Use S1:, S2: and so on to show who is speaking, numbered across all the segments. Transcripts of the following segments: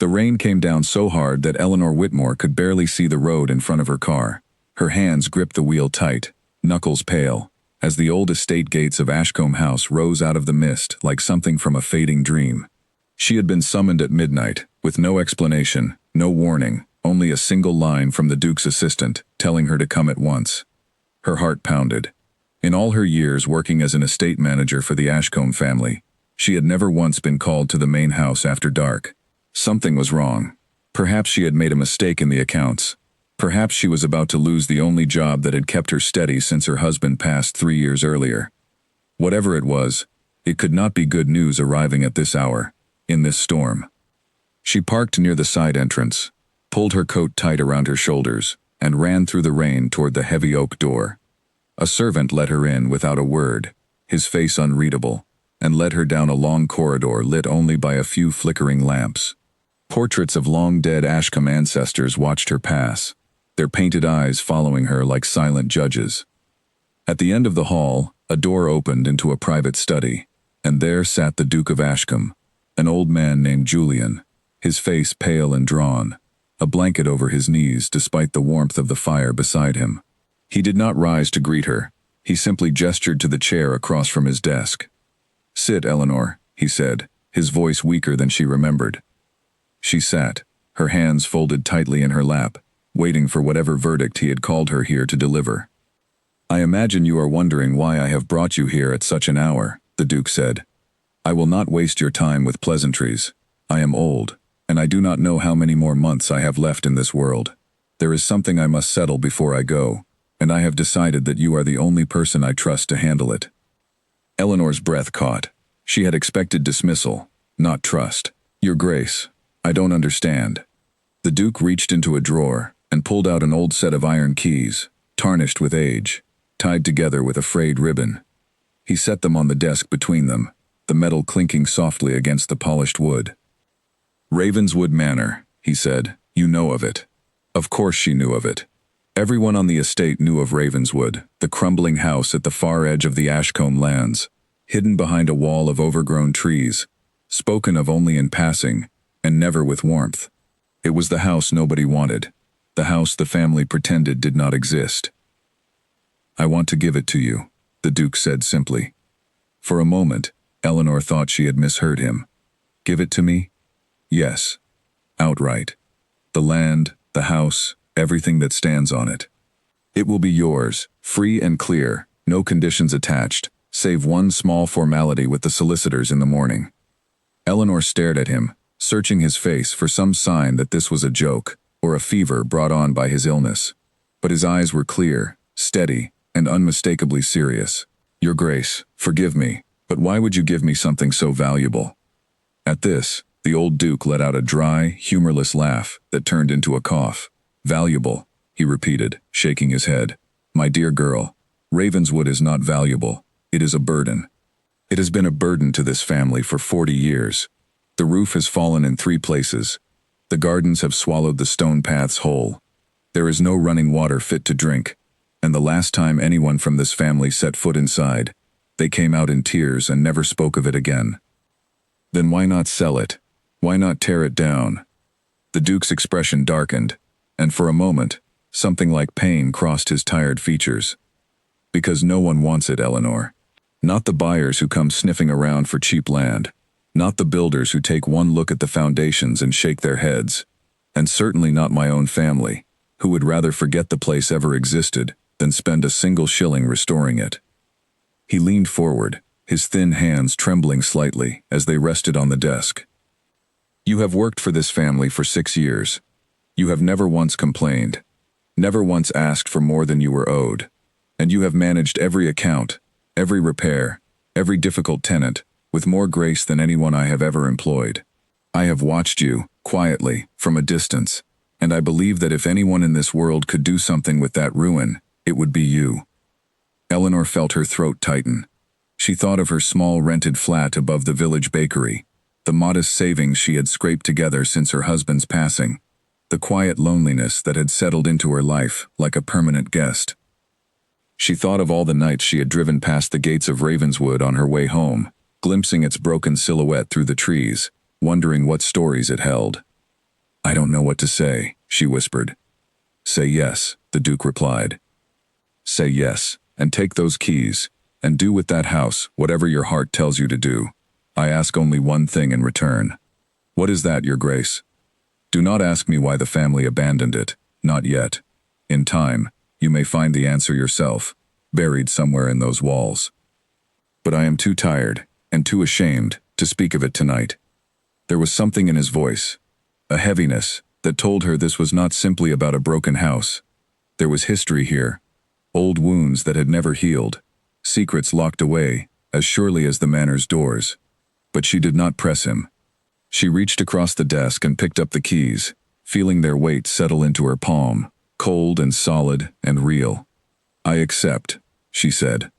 S1: The rain came down so hard that Eleanor Whitmore could barely see the road in front of her car. Her hands gripped the wheel tight, knuckles pale, as the old estate gates of Ashcombe House rose out of the mist like something from a fading dream. She had been summoned at midnight, with no explanation, no warning, only a single line from the Duke's assistant telling her to come at once. Her heart pounded. In all her years working as an estate manager for the Ashcombe family, she had never once been called to the main house after dark. Something was wrong. Perhaps she had made a mistake in the accounts. Perhaps she was about to lose the only job that had kept her steady since her husband passed 3 years earlier. Whatever it was, it could not be good news arriving at this hour, in this storm. She parked near the side entrance, pulled her coat tight around her shoulders, and ran through the rain toward the heavy oak door. A servant let her in without a word, his face unreadable, and led her down a long corridor lit only by a few flickering lamps. Portraits of long-dead Ashcombe ancestors watched her pass, their painted eyes following her like silent judges. At the end of the hall, a door opened into a private study, and there sat the Duke of Ashcombe, an old man named Julian, his face pale and drawn, a blanket over his knees despite the warmth of the fire beside him. He did not rise to greet her. He simply gestured to the chair across from his desk. "Sit, Eleanor," he said, his voice weaker than she remembered. She sat, her hands folded tightly in her lap, waiting for whatever verdict he had called her here to deliver. "I imagine you are wondering why I have brought you here at such an hour," the Duke said. "I will not waste your time with pleasantries. I am old, and I do not know how many more months I have left in this world. There is something I must settle before I go, and I have decided that you are the only person I trust to handle it." Eleanor's breath caught. She had expected dismissal, not trust. "Your Grace, I don't understand." The Duke reached into a drawer and pulled out an old set of iron keys, tarnished with age, tied together with a frayed ribbon. He set them on the desk between them, the metal clinking softly against the polished wood. "Ravenswood Manor," he said. "You know of it." Of course she knew of it. Everyone on the estate knew of Ravenswood, the crumbling house at the far edge of the Ashcombe lands, hidden behind a wall of overgrown trees, spoken of only in passing, and never with warmth. It was the house nobody wanted, the house the family pretended did not exist. "I want to give it to you," the Duke said simply. For a moment, Eleanor thought she had misheard him. "Give it to me?" "Yes. Outright. The land, the house, everything that stands on it. It will be yours, free and clear, no conditions attached, save one small formality with the solicitors in the morning." Eleanor stared at him, searching his face for some sign that this was a joke, or a fever brought on by his illness. But his eyes were clear, steady, and unmistakably serious. "Your Grace, forgive me, but why would you give me something so valuable?" At this, the old Duke let out a dry, humorless laugh that turned into a cough. "Valuable," he repeated, shaking his head. "My dear girl, Ravenswood is not valuable. It is a burden. It has been a burden to this family for 40 years. The roof has fallen in 3 places. The gardens have swallowed the stone paths whole. There is no running water fit to drink, and the last time anyone from this family set foot inside, they came out in tears and never spoke of it again. Then why not sell it? Why not tear it down?" The Duke's expression darkened, and for a moment, something like pain crossed his tired features. "Because no one wants it, Eleanor. Not the buyers who come sniffing around for cheap land. Not the builders who take one look at the foundations and shake their heads. And certainly not my own family, who would rather forget the place ever existed than spend a single shilling restoring it." He leaned forward, his thin hands trembling slightly as they rested on the desk. "You have worked for this family for 6 years. You have never once complained, never once asked for more than you were owed, and you have managed every account, every repair, every difficult tenant, with more grace than anyone I have ever employed. I have watched you, quietly, from a distance, and I believe that if anyone in this world could do something with that ruin, it would be you." Eleanor felt her throat tighten. She thought of her small rented flat above the village bakery, the modest savings she had scraped together since her husband's passing, the quiet loneliness that had settled into her life like a permanent guest. She thought of all the nights she had driven past the gates of Ravenswood on her way home, glimpsing its broken silhouette through the trees, wondering what stories it held. I don't know what to say, she whispered. Say yes, the Duke replied. Say yes, and take those keys, and do with that house whatever your heart tells you to do. I ask only one thing in return. What is that, Your Grace? Do not ask me why the family abandoned it, not yet. In time, you may find the answer yourself, buried somewhere in those walls. But I am too tired, and too ashamed, to speak of it tonight. There was something in his voice, a heaviness, that told her this was not simply about a broken house. There was history here, old wounds that had never healed, secrets locked away, as surely as the manor's doors. But she did not press him. She reached across the desk and picked up the keys, feeling their weight settle into her palm, cold and solid and real. I accept, she said.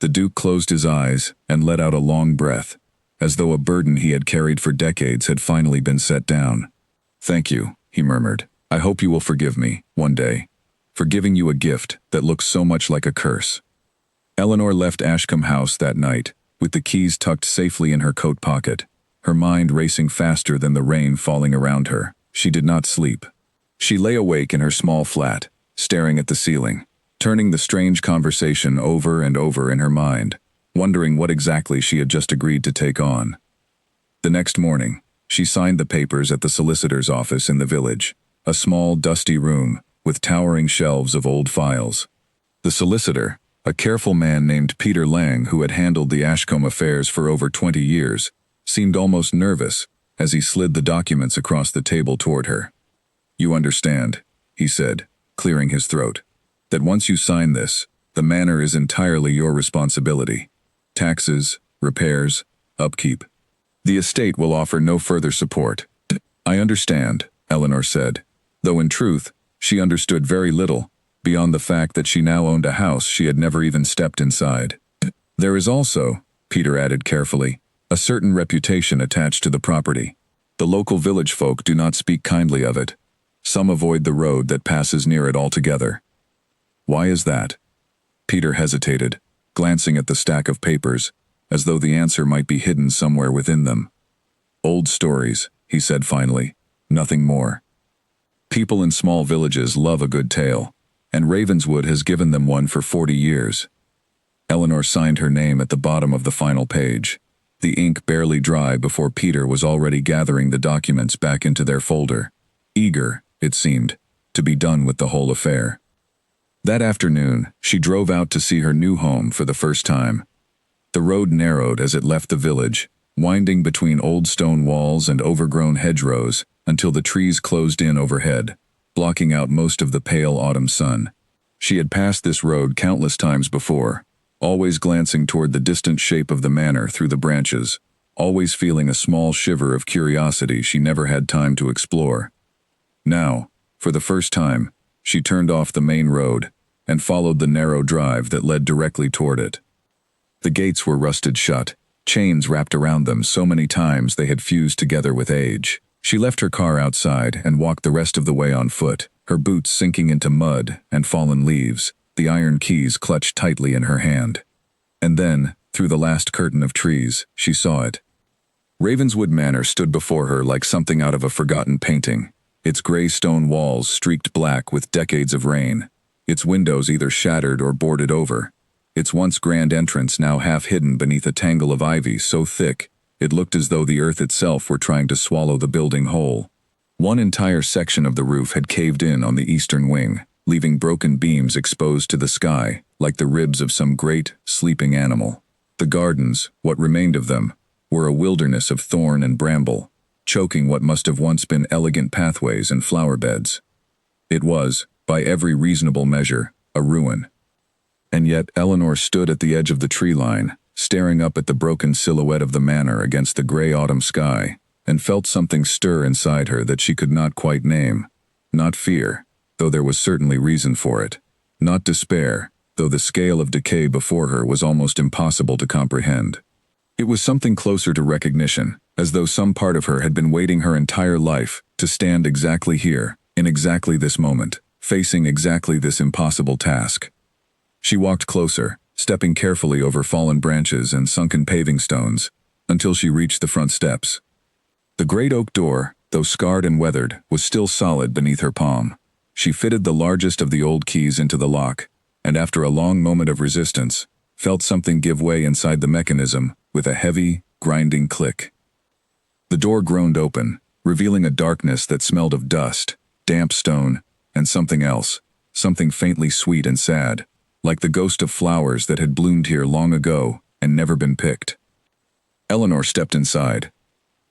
S1: The Duke closed his eyes and let out a long breath, as though a burden he had carried for decades had finally been set down. Thank you, he murmured. I hope you will forgive me, one day, for giving you a gift that looks so much like a curse. Eleanor left Ashcombe House that night, with the keys tucked safely in her coat pocket, her mind racing faster than the rain falling around her. She did not sleep. She lay awake in her small flat, staring at the ceiling, turning the strange conversation over and over in her mind, wondering what exactly she had just agreed to take on. The next morning, she signed the papers at the solicitor's office in the village, a small, dusty room with towering shelves of old files. The solicitor, a careful man named Peter Lang who had handled the Ashcombe affairs for over 20 years, seemed almost nervous as he slid the documents across the table toward her. You understand, he said, clearing his throat, that once you sign this, the manor is entirely your responsibility. Taxes, repairs, upkeep. The estate will offer no further support. I understand, Eleanor said, though in truth, she understood very little, beyond the fact that she now owned a house she had never even stepped inside. There is also, Peter added carefully, a certain reputation attached to the property. The local village folk do not speak kindly of it. Some avoid the road that passes near it altogether. Why is that? Peter hesitated, glancing at the stack of papers, as though the answer might be hidden somewhere within them. Old stories, he said finally, nothing more. People in small villages love a good tale, and Ravenswood has given them one for 40 years. Eleanor signed her name at the bottom of the final page, the ink barely dry before Peter was already gathering the documents back into their folder, eager, it seemed, to be done with the whole affair. That afternoon, she drove out to see her new home for the first time. The road narrowed as it left the village, winding between old stone walls and overgrown hedgerows until the trees closed in overhead, blocking out most of the pale autumn sun. She had passed this road countless times before, always glancing toward the distant shape of the manor through the branches, always feeling a small shiver of curiosity she never had time to explore. Now, for the first time, she turned off the main road and followed the narrow drive that led directly toward it. The gates were rusted shut, chains wrapped around them so many times they had fused together with age. She left her car outside and walked the rest of the way on foot, her boots sinking into mud and fallen leaves, the iron keys clutched tightly in her hand. And then, through the last curtain of trees, she saw it. Ravenswood Manor stood before her like something out of a forgotten painting, its gray stone walls streaked black with decades of rain, its windows either shattered or boarded over, its once grand entrance now half hidden beneath a tangle of ivy so thick it looked as though the earth itself were trying to swallow the building whole. One entire section of the roof had caved in on the eastern wing, leaving broken beams exposed to the sky like the ribs of some great, sleeping animal. The gardens, what remained of them, were a wilderness of thorn and bramble, choking what must have once been elegant pathways and flower beds. It was, by every reasonable measure, a ruin. And yet Eleanor stood at the edge of the tree line, staring up at the broken silhouette of the manor against the gray autumn sky, and felt something stir inside her that she could not quite name. Not fear, though there was certainly reason for it. Not despair, though the scale of decay before her was almost impossible to comprehend. It was something closer to recognition, as though some part of her had been waiting her entire life to stand exactly here, in exactly this moment, facing exactly this impossible task. She walked closer, stepping carefully over fallen branches and sunken paving stones, until she reached the front steps. The great oak door, though scarred and weathered, was still solid beneath her palm. She fitted the largest of the old keys into the lock, and after a long moment of resistance, felt something give way inside the mechanism with a heavy, grinding click. The door groaned open, revealing a darkness that smelled of dust, damp stone, and something else, something faintly sweet and sad, like the ghost of flowers that had bloomed here long ago and never been picked. Eleanor stepped inside.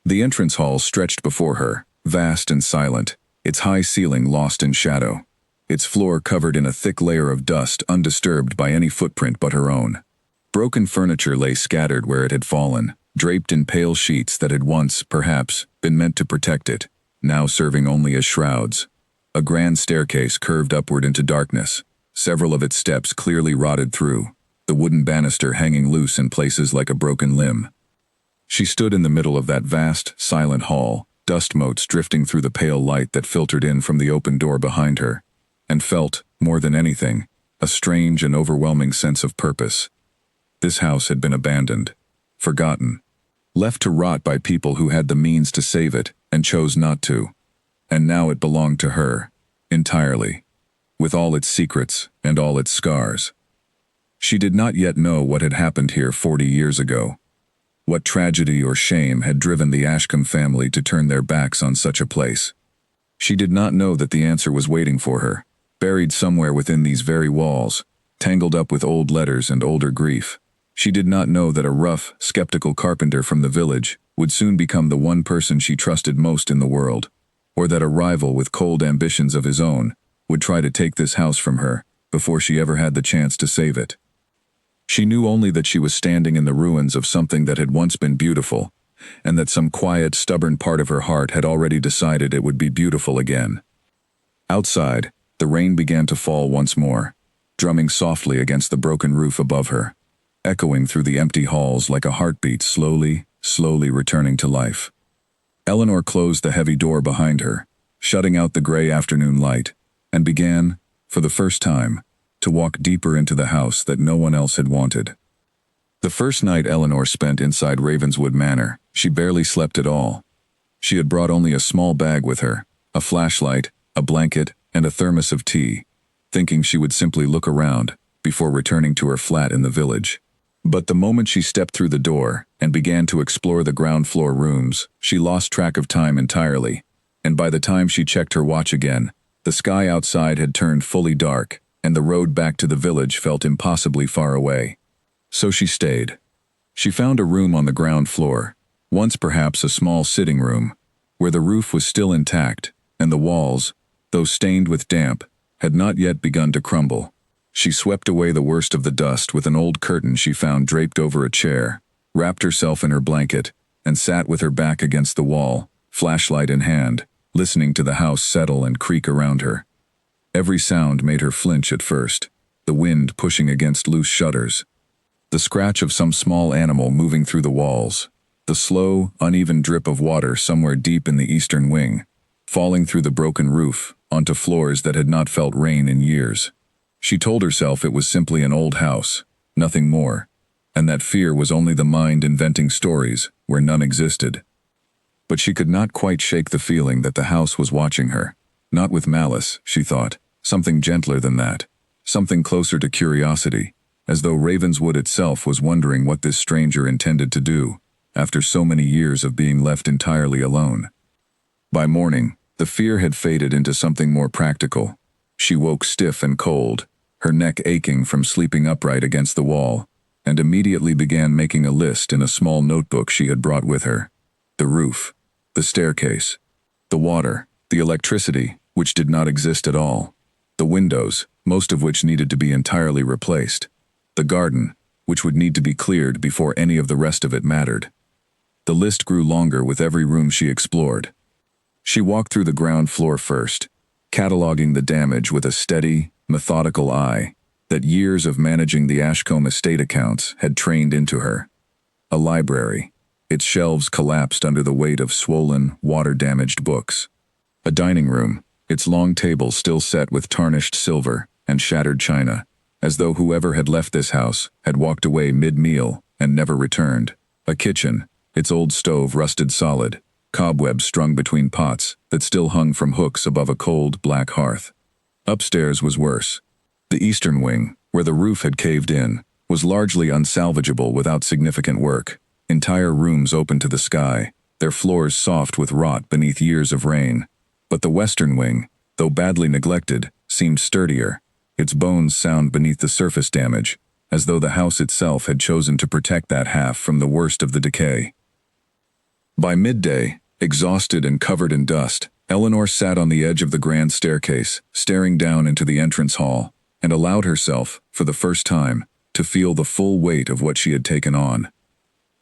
S1: The entrance hall stretched before her, vast and silent, its high ceiling lost in shadow, its floor covered in a thick layer of dust undisturbed by any footprint but her own. Broken furniture lay scattered where it had fallen, draped in pale sheets that had once, perhaps, been meant to protect it, now serving only as shrouds. A grand staircase curved upward into darkness, several of its steps clearly rotted through, the wooden banister hanging loose in places like a broken limb. She stood in the middle of that vast, silent hall, dust motes drifting through the pale light that filtered in from the open door behind her, and felt, more than anything, a strange and overwhelming sense of purpose. This house had been abandoned, forgotten, left to rot by people who had the means to save it and chose not to. And now it belonged to her, entirely, with all its secrets and all its scars. She did not yet know what had happened here 40 years ago. What tragedy or shame had driven the Ashcombe family to turn their backs on such a place? She did not know that the answer was waiting for her, buried somewhere within these very walls, tangled up with old letters and older grief. She did not know that a rough, skeptical carpenter from the village would soon become the one person she trusted most in the world, or that a rival with cold ambitions of his own would try to take this house from her before she ever had the chance to save it. She knew only that she was standing in the ruins of something that had once been beautiful, and that some quiet, stubborn part of her heart had already decided it would be beautiful again. Outside, the rain began to fall once more, drumming softly against the broken roof above her, echoing through the empty halls like a heartbeat slowly returning to life. Eleanor closed the heavy door behind her, shutting out the gray afternoon light, and began, for the first time, to walk deeper into the house that no one else had wanted. The first night Eleanor spent inside Ravenswood Manor, she barely slept at all. She had brought only a small bag with her, a flashlight, a blanket, and a thermos of tea, thinking she would simply look around before returning to her flat in the village. But the moment she stepped through the door and began to explore the ground floor rooms, she lost track of time entirely, and by the time she checked her watch again, the sky outside had turned fully dark, and the road back to the village felt impossibly far away. So she stayed. She found a room on the ground floor, once perhaps a small sitting room, where the roof was still intact, and the walls, though stained with damp, had not yet begun to crumble. She swept away the worst of the dust with an old curtain she found draped over a chair, wrapped herself in her blanket, and sat with her back against the wall, flashlight in hand, listening to the house settle and creak around her. Every sound made her flinch at first, the wind pushing against loose shutters, the scratch of some small animal moving through the walls, the slow, uneven drip of water somewhere deep in the eastern wing, falling through the broken roof onto floors that had not felt rain in years. She told herself it was simply an old house, nothing more, and that fear was only the mind inventing stories where none existed. But she could not quite shake the feeling that the house was watching her, not with malice, she thought, something gentler than that, something closer to curiosity, as though Ravenswood itself was wondering what this stranger intended to do, after so many years of being left entirely alone. By morning, the fear had faded into something more practical. She woke stiff and cold, her neck aching from sleeping upright against the wall, and immediately began making a list in a small notebook she had brought with her. The roof, the staircase, the water, the electricity, which did not exist at all, the windows, most of which needed to be entirely replaced, the garden, which would need to be cleared before any of the rest of it mattered. The list grew longer with every room she explored. She walked through the ground floor first, cataloging the damage with a steady, methodical eye that years of managing the Ashcombe estate accounts had trained into her. A library, its shelves collapsed under the weight of swollen, water-damaged books. A dining room, its long table still set with tarnished silver and shattered china, as though whoever had left this house had walked away mid-meal and never returned. A kitchen, its old stove rusted solid, cobwebs strung between pots that still hung from hooks above a cold, black hearth. Upstairs was worse. The eastern wing, where the roof had caved in, was largely unsalvageable without significant work. Entire rooms open to the sky, their floors soft with rot beneath years of rain. But the western wing, though badly neglected, seemed sturdier, its bones sound beneath the surface damage, as though the house itself had chosen to protect that half from the worst of the decay. By midday, exhausted and covered in dust, Eleanor sat on the edge of the grand staircase, staring down into the entrance hall, and allowed herself, for the first time, to feel the full weight of what she had taken on.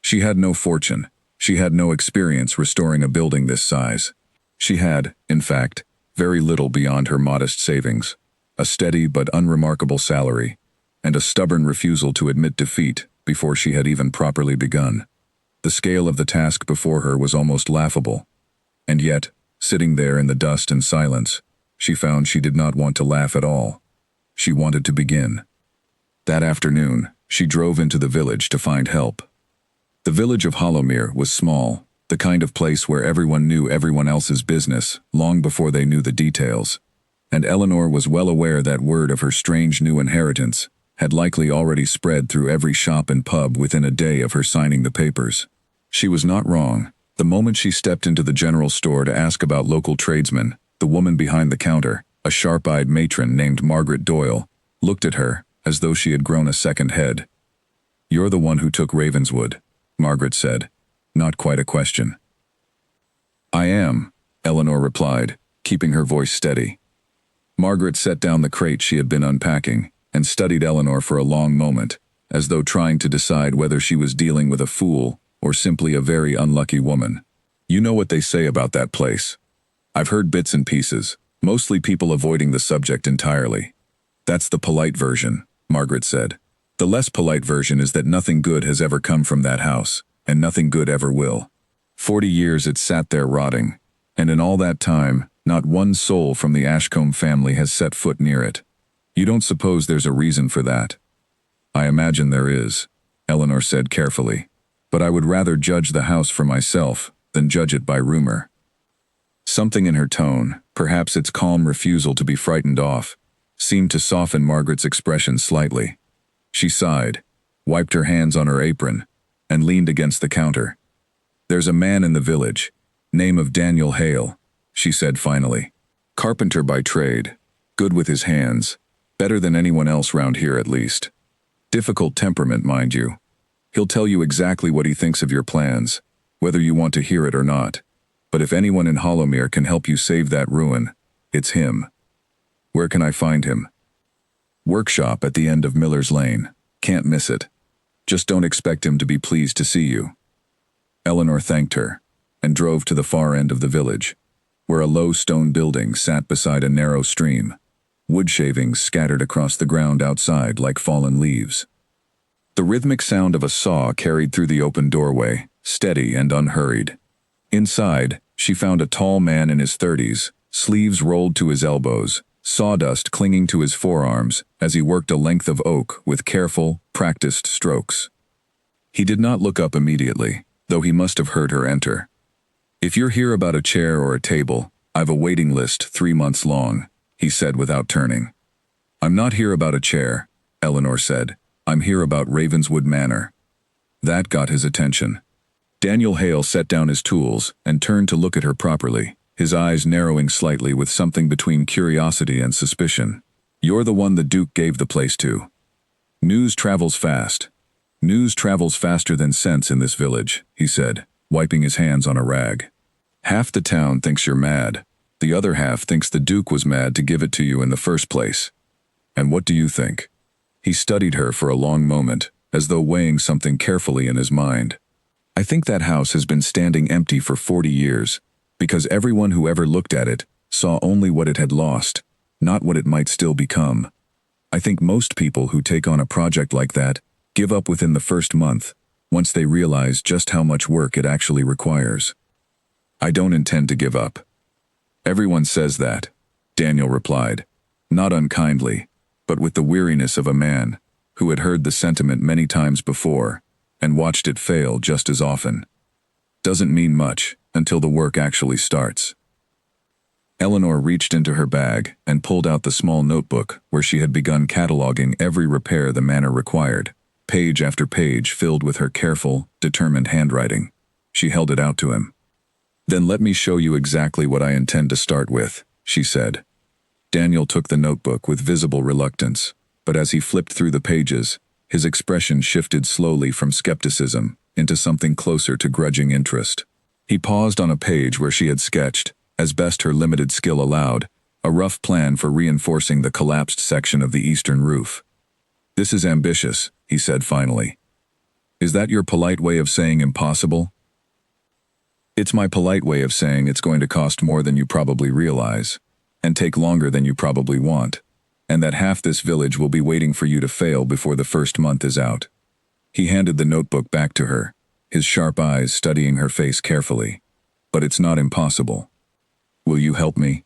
S1: She had no fortune. She had no experience restoring a building this size. She had, in fact, very little beyond her modest savings, a steady but unremarkable salary, and a stubborn refusal to admit defeat before she had even properly begun. The scale of the task before her was almost laughable, and yet, sitting there in the dust and silence, she found she did not want to laugh at all. She wanted to begin. That afternoon, she drove into the village to find help. The village of Hollowmere was small, the kind of place where everyone knew everyone else's business long before they knew the details, and Eleanor was well aware that word of her strange new inheritance had likely already spread through every shop and pub within a day of her signing the papers. She was not wrong. The moment she stepped into the general store to ask about local tradesmen, the woman behind the counter, a sharp-eyed matron named Margaret Doyle, looked at her as though she had grown a second head. "You're the one who took Ravenswood," Margaret said. Not quite a question. "I am," Eleanor replied, keeping her voice steady. Margaret set down the crate she had been unpacking and studied Eleanor for a long moment, as though trying to decide whether she was dealing with a fool or simply a very unlucky woman. "You know what they say about that place. I've heard bits and pieces, mostly people avoiding the subject entirely. That's the polite version," Margaret said. "The less polite version is that nothing good has ever come from that house, and nothing good ever will. 40 years it sat there rotting, and in all that time, not one soul from the Ashcombe family has set foot near it. You don't suppose there's a reason for that?" "I imagine there is," Eleanor said carefully, "but I would rather judge the house for myself than judge it by rumor." Something in her tone, perhaps its calm refusal to be frightened off, seemed to soften Margaret's expression slightly. She sighed, wiped her hands on her apron, and leaned against the counter. "There's a man in the village, name of Daniel Hale," she said finally. "Carpenter by trade, good with his hands, better than anyone else round here at least. Difficult temperament, mind you. He'll tell you exactly what he thinks of your plans, whether you want to hear it or not. But if anyone in Hollowmere can help you save that ruin, it's him." "Where can I find him?" "Workshop at the end of Miller's Lane. Can't miss it. Just don't expect him to be pleased to see you." Eleanor thanked her, and drove to the far end of the village, where a low stone building sat beside a narrow stream, wood shavings scattered across the ground outside like fallen leaves. The rhythmic sound of a saw carried through the open doorway, steady and unhurried. Inside, she found a tall man in his 30s, sleeves rolled to his elbows, sawdust clinging to his forearms as he worked a length of oak with careful, practiced strokes. He did not look up immediately, though he must have heard her enter. "If you're here about a chair or a table, I've a waiting list 3 months long," he said without turning. "I'm not here about a chair," Eleanor said. "I'm here about Ravenswood Manor." That got his attention. Daniel Hale set down his tools and turned to look at her properly, his eyes narrowing slightly with something between curiosity and suspicion. "You're the one the Duke gave the place to. News travels fast. News travels faster than sense in this village," he said, wiping his hands on a rag. "Half the town thinks you're mad. The other half thinks the Duke was mad to give it to you in the first place. And what do you think?" He studied her for a long moment, as though weighing something carefully in his mind. "I think that house has been standing empty for 40 years, because everyone who ever looked at it saw only what it had lost, not what it might still become. I think most people who take on a project like that give up within the first month, once they realize just how much work it actually requires." "I don't intend to give up." "Everyone says that," Daniel replied, not unkindly, but with the weariness of a man who had heard the sentiment many times before and watched it fail just as often. "Doesn't mean much. until the work actually starts. Eleanor reached into her bag and pulled out the small notebook where she had begun cataloging every repair the manor required, page after page filled with her careful, determined handwriting. She held it out to him. "Then let me show you exactly what I intend to start with," she said. Daniel took the notebook with visible reluctance, but as he flipped through the pages, his expression shifted slowly from skepticism into something closer to grudging interest. He paused on a page where she had sketched, as best her limited skill allowed, a rough plan for reinforcing the collapsed section of the eastern roof. "This is ambitious," he said finally. "Is that your polite way of saying impossible?" "It's my polite way of saying it's going to cost more than you probably realize, and take longer than you probably want, and that half this village will be waiting for you to fail before the first month is out." He handed the notebook back to her, his sharp eyes studying her face carefully. "But it's not impossible. Will you help me?"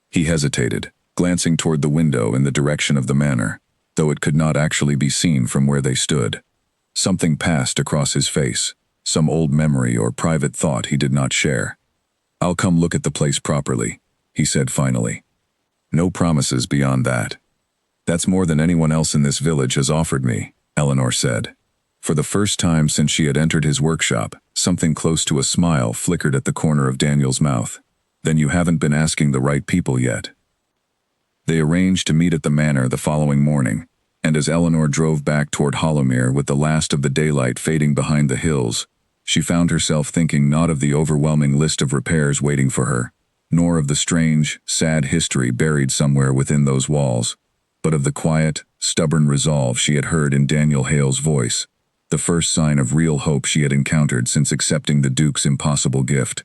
S1: He hesitated, glancing toward the window in the direction of the manor, though it could not actually be seen from where they stood. Something passed across his face, some old memory or private thought he did not share. "I'll come look at the place properly," he said finally. "No promises beyond that." "That's more than anyone else in this village has offered me," Eleanor said. For the first time since she had entered his workshop, something close to a smile flickered at the corner of Daniel's mouth. "Then you haven't been asking the right people yet." They arranged to meet at the manor the following morning, and as Eleanor drove back toward Hollowmere with the last of the daylight fading behind the hills, she found herself thinking not of the overwhelming list of repairs waiting for her, nor of the strange, sad history buried somewhere within those walls, but of the quiet, stubborn resolve she had heard in Daniel Hale's voice, the first sign of real hope she had encountered since accepting the Duke's impossible gift.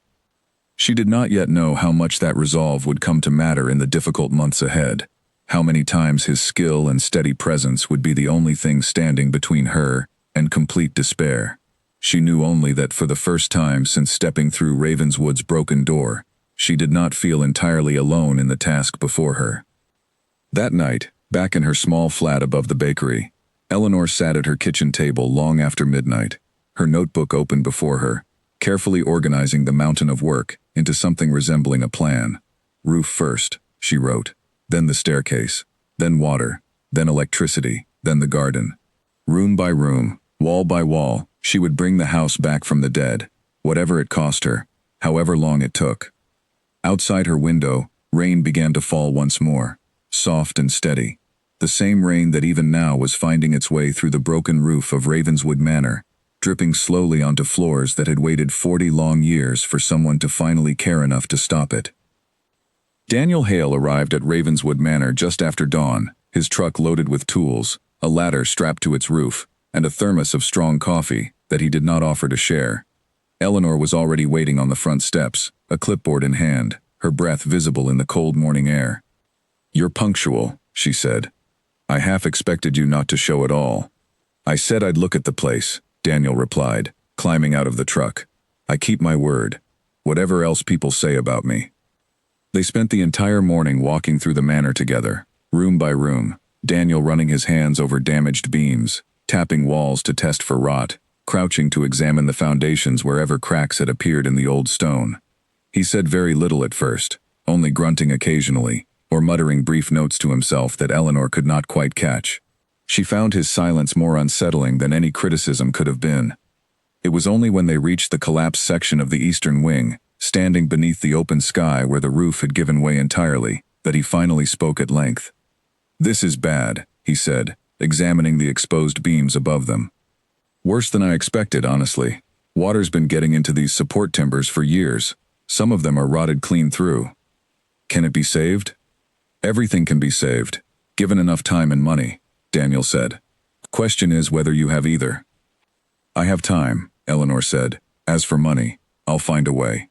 S1: She did not yet know how much that resolve would come to matter in the difficult months ahead, how many times his skill and steady presence would be the only thing standing between her and complete despair. She knew only that for the first time since stepping through Ravenswood's broken door, she did not feel entirely alone in the task before her. That night, back in her small flat above the bakery, Eleanor sat at her kitchen table long after midnight, her notebook open before her, carefully organizing the mountain of work into something resembling a plan. "Roof first," she wrote, "then the staircase, then water, then electricity, then the garden." Room by room, wall by wall, she would bring the house back from the dead, whatever it cost her, however long it took. Outside her window, rain began to fall once more, soft and steady, the same rain that even now was finding its way through the broken roof of Ravenswood Manor, dripping slowly onto floors that had waited 40 long years for someone to finally care enough to stop it. Daniel Hale arrived at Ravenswood Manor just after dawn, his truck loaded with tools, a ladder strapped to its roof, and a thermos of strong coffee that he did not offer to share. Eleanor was already waiting on the front steps, a clipboard in hand, her breath visible in the cold morning air. "You're punctual," she said. "I half expected you not to show at all." "I said I'd look at the place," Daniel replied, climbing out of the truck. "I keep my word, whatever else people say about me." They spent the entire morning walking through the manor together, room by room, Daniel running his hands over damaged beams, tapping walls to test for rot, crouching to examine the foundations wherever cracks had appeared in the old stone. He said very little at first, only grunting occasionally, or muttering brief notes to himself that Eleanor could not quite catch. She found his silence more unsettling than any criticism could have been. It was only when they reached the collapsed section of the eastern wing, standing beneath the open sky where the roof had given way entirely, that he finally spoke at length. "This is bad," he said, examining the exposed beams above them. "Worse than I expected, honestly. Water's been getting into these support timbers for years. Some of them are rotted clean through. Can it be saved?" "Everything can be saved, given enough time and money," Daniel said. "Question is whether you have either." "I have time," Eleanor said. "As for money, I'll find a way."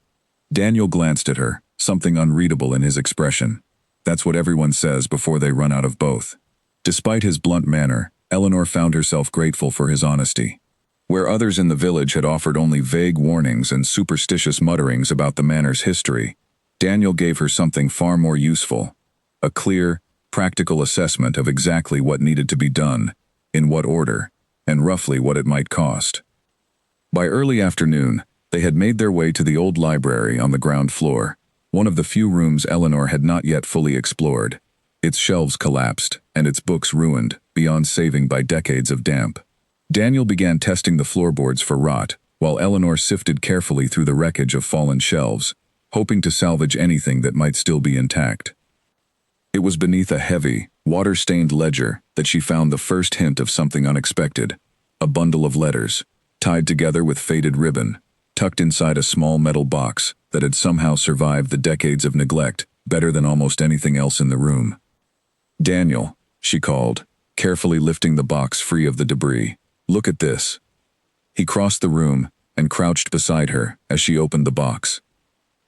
S1: Daniel glanced at her, something unreadable in his expression. That's what everyone says before they run out of both. Despite his blunt manner, Eleanor found herself grateful for his honesty. Where others in the village had offered only vague warnings and superstitious mutterings about the manor's history, Daniel gave her something far more useful, a clear, practical assessment of exactly what needed to be done, in what order, and roughly what it might cost. By early afternoon, They had made their way to the old library on the ground floor, one of the few rooms Eleanor had not yet fully explored. Its shelves collapsed, and its books ruined, beyond saving by decades of damp. Daniel began testing the floorboards for rot, while Eleanor sifted carefully through the wreckage of fallen shelves, hoping to salvage anything that might still be intact. It was beneath a heavy, water-stained ledger that she found the first hint of something unexpected: a bundle of letters, tied together with faded ribbon, tucked inside a small metal box that had somehow survived the decades of neglect better than almost anything else in the room. "Daniel," she called, carefully lifting the box free of the debris. "Look at this." He crossed the room and crouched beside her as she opened the box.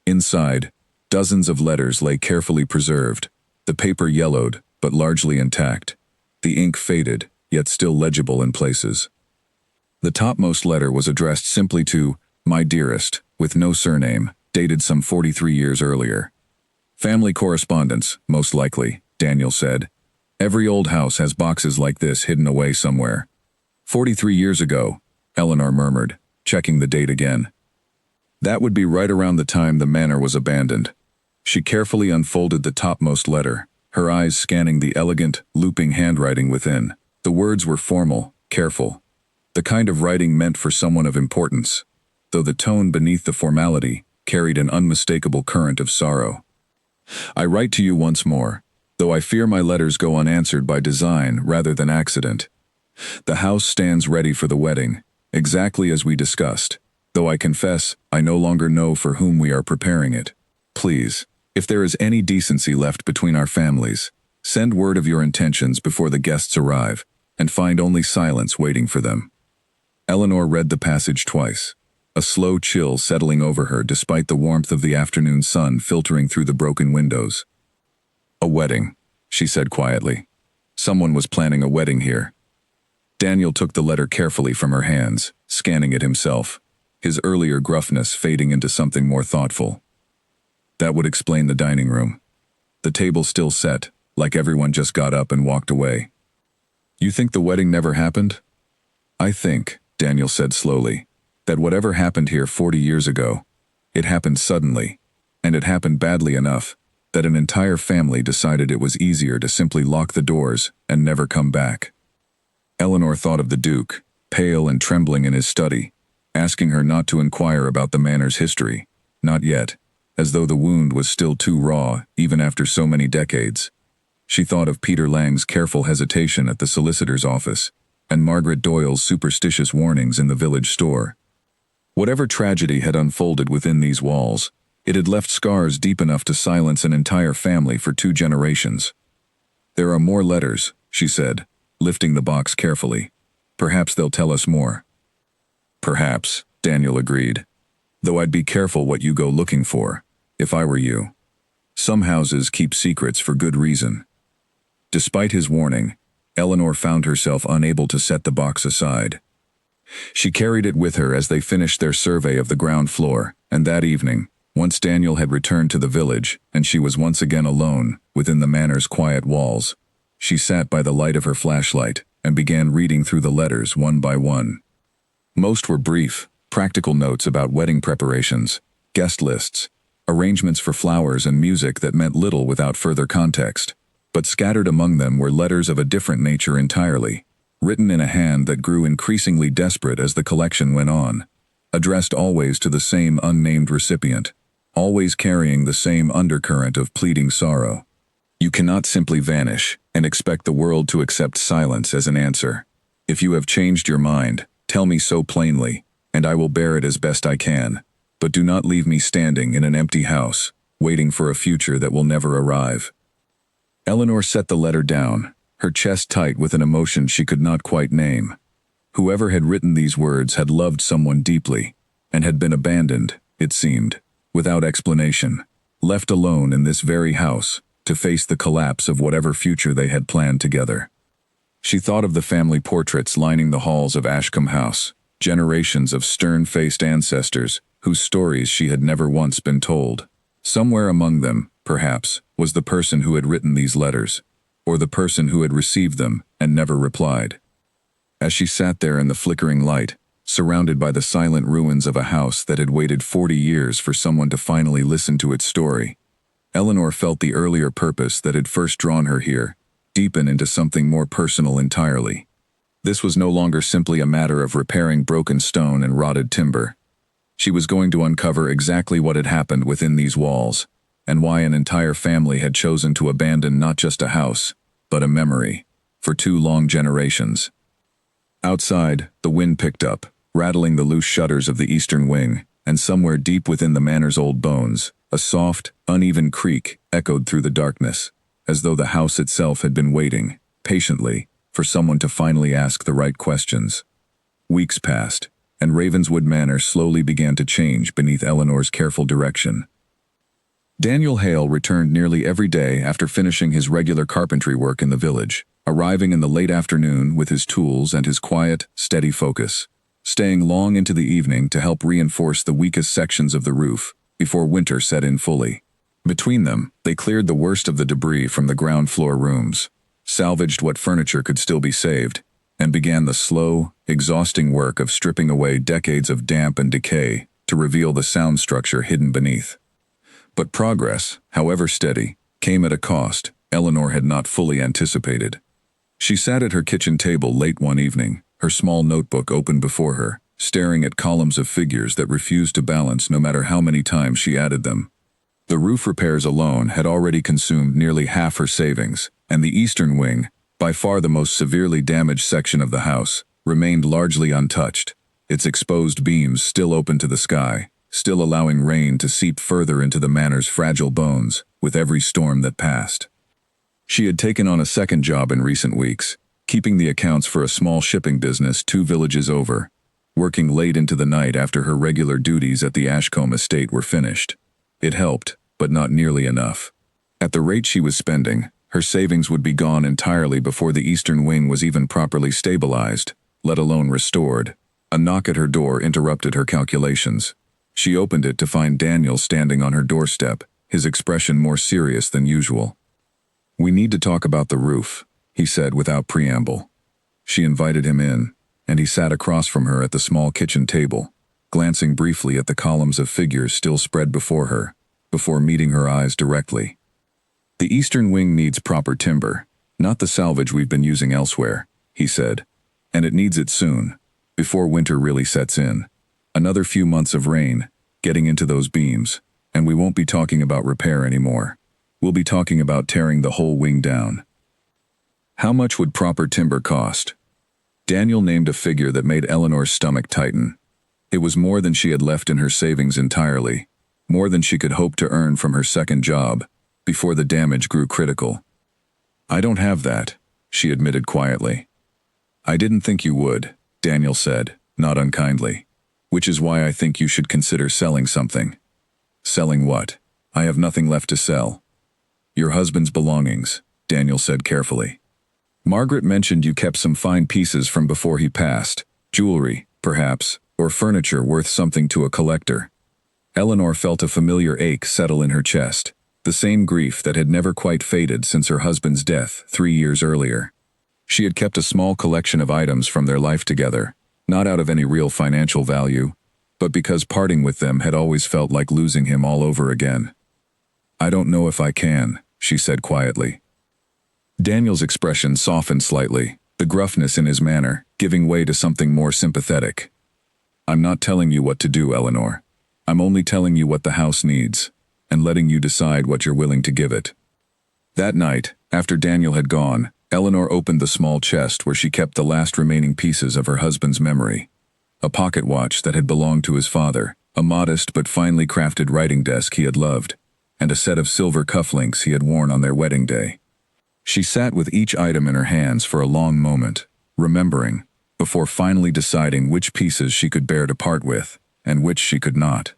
S1: Inside, dozens of letters lay carefully preserved, the paper yellowed but largely intact, the ink faded yet still legible in places. The topmost letter was addressed simply to "My dearest," with no surname, dated some 43 years earlier. "Family correspondence, most likely," Daniel said. "Every old house has boxes like this hidden away somewhere." 43 years ago, Eleanor murmured, checking the date again. That would be right around the time the manor was abandoned. She carefully unfolded the topmost letter, her eyes scanning the elegant, looping handwriting within. The words were formal, careful, the kind of writing meant for someone of importance, though the tone beneath the formality carried an unmistakable current of sorrow. "I write to you once more, though I fear my letters go unanswered by design rather than accident. The house stands ready for the wedding, exactly as we discussed, though I confess I no longer know for whom we are preparing it. Please, if there is any decency left between our families, send word of your intentions before the guests arrive, and find only silence waiting for them." Eleanor read the passage twice, a slow chill settling over her despite the warmth of the afternoon sun filtering through the broken windows. "A wedding," she said quietly. "Someone was planning a wedding here." Daniel took the letter carefully from her hands, scanning it himself, his earlier gruffness fading into something more thoughtful. That would explain the dining room. The table still set, like everyone just got up and walked away. "You think the wedding never happened?" "I think," Daniel said slowly, "that whatever happened here 40 years ago, it happened suddenly, and it happened badly enough that an entire family decided it was easier to simply lock the doors and never come back." Eleanor thought of the Duke, pale and trembling in his study, asking her not to inquire about the manor's history, not yet, as though the wound was still too raw even after so many decades. She thought of Peter Lang's careful hesitation at the solicitor's office, and Margaret Doyle's superstitious warnings in the village store. Whatever tragedy had unfolded within these walls, it had left scars deep enough to silence an entire family for 2 generations. "There are more letters," she said, lifting the box carefully. "Perhaps they'll tell us more." "Perhaps," Daniel agreed, "though I'd be careful what you go looking for, if I were you. Some houses keep secrets for good reason." Despite his warning, Eleanor found herself unable to set the box aside. She carried it with her as they finished their survey of the ground floor, and that evening, once Daniel had returned to the village and she was once again alone within the manor's quiet walls, she sat by the light of her flashlight and began reading through the letters one by one. Most were brief, practical notes about wedding preparations, guest lists, arrangements for flowers and music that meant little without further context, but scattered among them were letters of a different nature entirely, written in a hand that grew increasingly desperate as the collection went on, addressed always to the same unnamed recipient, always carrying the same undercurrent of pleading sorrow. "You cannot simply vanish and expect the world to accept silence as an answer. If you have changed your mind, tell me so plainly, and I will bear it as best I can, but do not leave me standing in an empty house, waiting for a future that will never arrive." Eleanor set the letter down, her chest tight with an emotion she could not quite name. Whoever had written these words had loved someone deeply, and had been abandoned, it seemed, without explanation, left alone in this very house, to face the collapse of whatever future they had planned together. She thought of the family portraits lining the halls of Ashcombe House, generations of stern-faced ancestors whose stories she had never once been told. Somewhere among them, perhaps, was the person who had written these letters, or the person who had received them and never replied. As she sat there in the flickering light, surrounded by the silent ruins of a house that had waited 40 years for someone to finally listen to its story. Eleanor felt the earlier purpose that had first drawn her here deepen into something more personal entirely. This was no longer simply a matter of repairing broken stone and rotted timber. She was going to uncover exactly what had happened within these walls, and why an entire family had chosen to abandon not just a house, but a memory, for 2 long generations. Outside, the wind picked up, rattling the loose shutters of the eastern wing, and somewhere deep within the manor's old bones, a soft, uneven creak echoed through the darkness, as though the house itself had been waiting, patiently, for someone to finally ask the right questions. Weeks passed, and Ravenswood Manor slowly began to change beneath Eleanor's careful direction. Daniel Hale returned nearly every day after finishing his regular carpentry work in the village, arriving in the late afternoon with his tools and his quiet, steady focus, staying long into the evening to help reinforce the weakest sections of the roof before winter set in fully. Between them, they cleared the worst of the debris from the ground floor rooms, salvaged what furniture could still be saved, and began the slow, exhausting work of stripping away decades of damp and decay to reveal the sound structure hidden beneath. But progress, however steady, came at a cost Eleanor had not fully anticipated. She sat at her kitchen table late one evening, her small notebook open before her, staring at columns of figures that refused to balance no matter how many times she added them. The roof repairs alone had already consumed nearly half her savings, and the eastern wing, by far the most severely damaged section of the house, remained largely untouched, its exposed beams still open to the sky, still allowing rain to seep further into the manor's fragile bones with every storm that passed. She had taken on a second job in recent weeks, keeping the accounts for a small shipping business 2 villages over, working late into the night after her regular duties at the Ashcombe estate were finished. It helped, but not nearly enough. At the rate she was spending, her savings would be gone entirely before the eastern wing was even properly stabilized, let alone restored. A knock at her door interrupted her calculations. She opened it to find Daniel standing on her doorstep, his expression more serious than usual. "We need to talk about the roof," he said without preamble. She invited him in, and he sat across from her at the small kitchen table, glancing briefly at the columns of figures still spread before her, before meeting her eyes directly. "The eastern wing needs proper timber, not the salvage we've been using elsewhere," he said, "and it needs it soon, before winter really sets in. Another few months of rain, getting into those beams, and we won't be talking about repair anymore. We'll be talking about tearing the whole wing down." How much would proper timber cost? Daniel named a figure that made Eleanor's stomach tighten. It was more than she had left in her savings entirely, more than she could hope to earn from her second job, before the damage grew critical. "I don't have that," she admitted quietly. "I didn't think you would," Daniel said, not unkindly. "Which is why I think you should consider selling something." "Selling what? I have nothing left to sell." "Your husband's belongings," Daniel said carefully. "Margaret mentioned you kept some fine pieces from before he passed, jewelry, perhaps, or furniture worth something to a collector." Eleanor felt a familiar ache settle in her chest, the same grief that had never quite faded since her husband's death 3 years earlier. She had kept a small collection of items from their life together, not out of any real financial value, but because parting with them had always felt like losing him all over again. "I don't know if I can," she said quietly. Daniel's expression softened slightly, the gruffness in his manner giving way to something more sympathetic. "I'm not telling you what to do, Eleanor. I'm only telling you what the house needs, and letting you decide what you're willing to give it." That night, after Daniel had gone, Eleanor opened the small chest where she kept the last remaining pieces of her husband's memory. A pocket watch that had belonged to his father, a modest but finely crafted writing desk he had loved, and a set of silver cufflinks he had worn on their wedding day. She sat with each item in her hands for a long moment, remembering, before finally deciding which pieces she could bear to part with, and which she could not.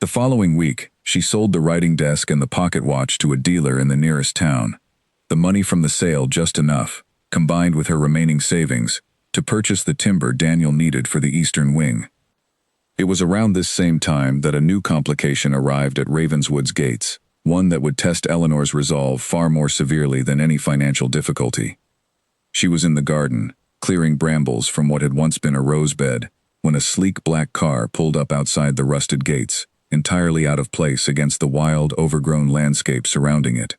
S1: The following week, she sold the writing desk and the pocket watch to a dealer in the nearest town, the money from the sale just enough, combined with her remaining savings, to purchase the timber Daniel needed for the eastern wing. It was around this same time that a new complication arrived at Ravenswood's gates, one that would test Eleanor's resolve far more severely than any financial difficulty. She was in the garden, clearing brambles from what had once been a rose bed, when a sleek black car pulled up outside the rusted gates, entirely out of place against the wild, overgrown landscape surrounding it.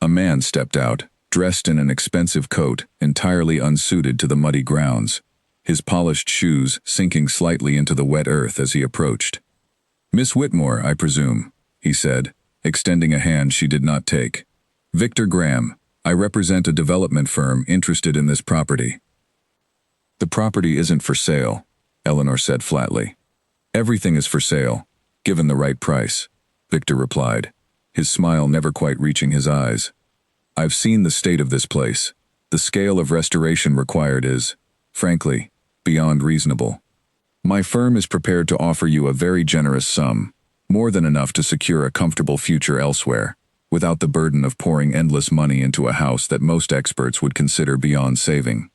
S1: A man stepped out, dressed in an expensive coat, entirely unsuited to the muddy grounds, his polished shoes sinking slightly into the wet earth as he approached. "Miss Whitmore, I presume," he said, extending a hand she did not take. "Victor Graham. I represent a development firm interested in this property." "The property isn't for sale," Eleanor said flatly. "Everything is for sale, given the right price," Victor replied, his smile never quite reaching his eyes. "I've seen the state of this place. The scale of restoration required is, frankly, beyond reasonable. My firm is prepared to offer you a very generous sum, more than enough to secure a comfortable future elsewhere, without the burden of pouring endless money into a house that most experts would consider beyond saving."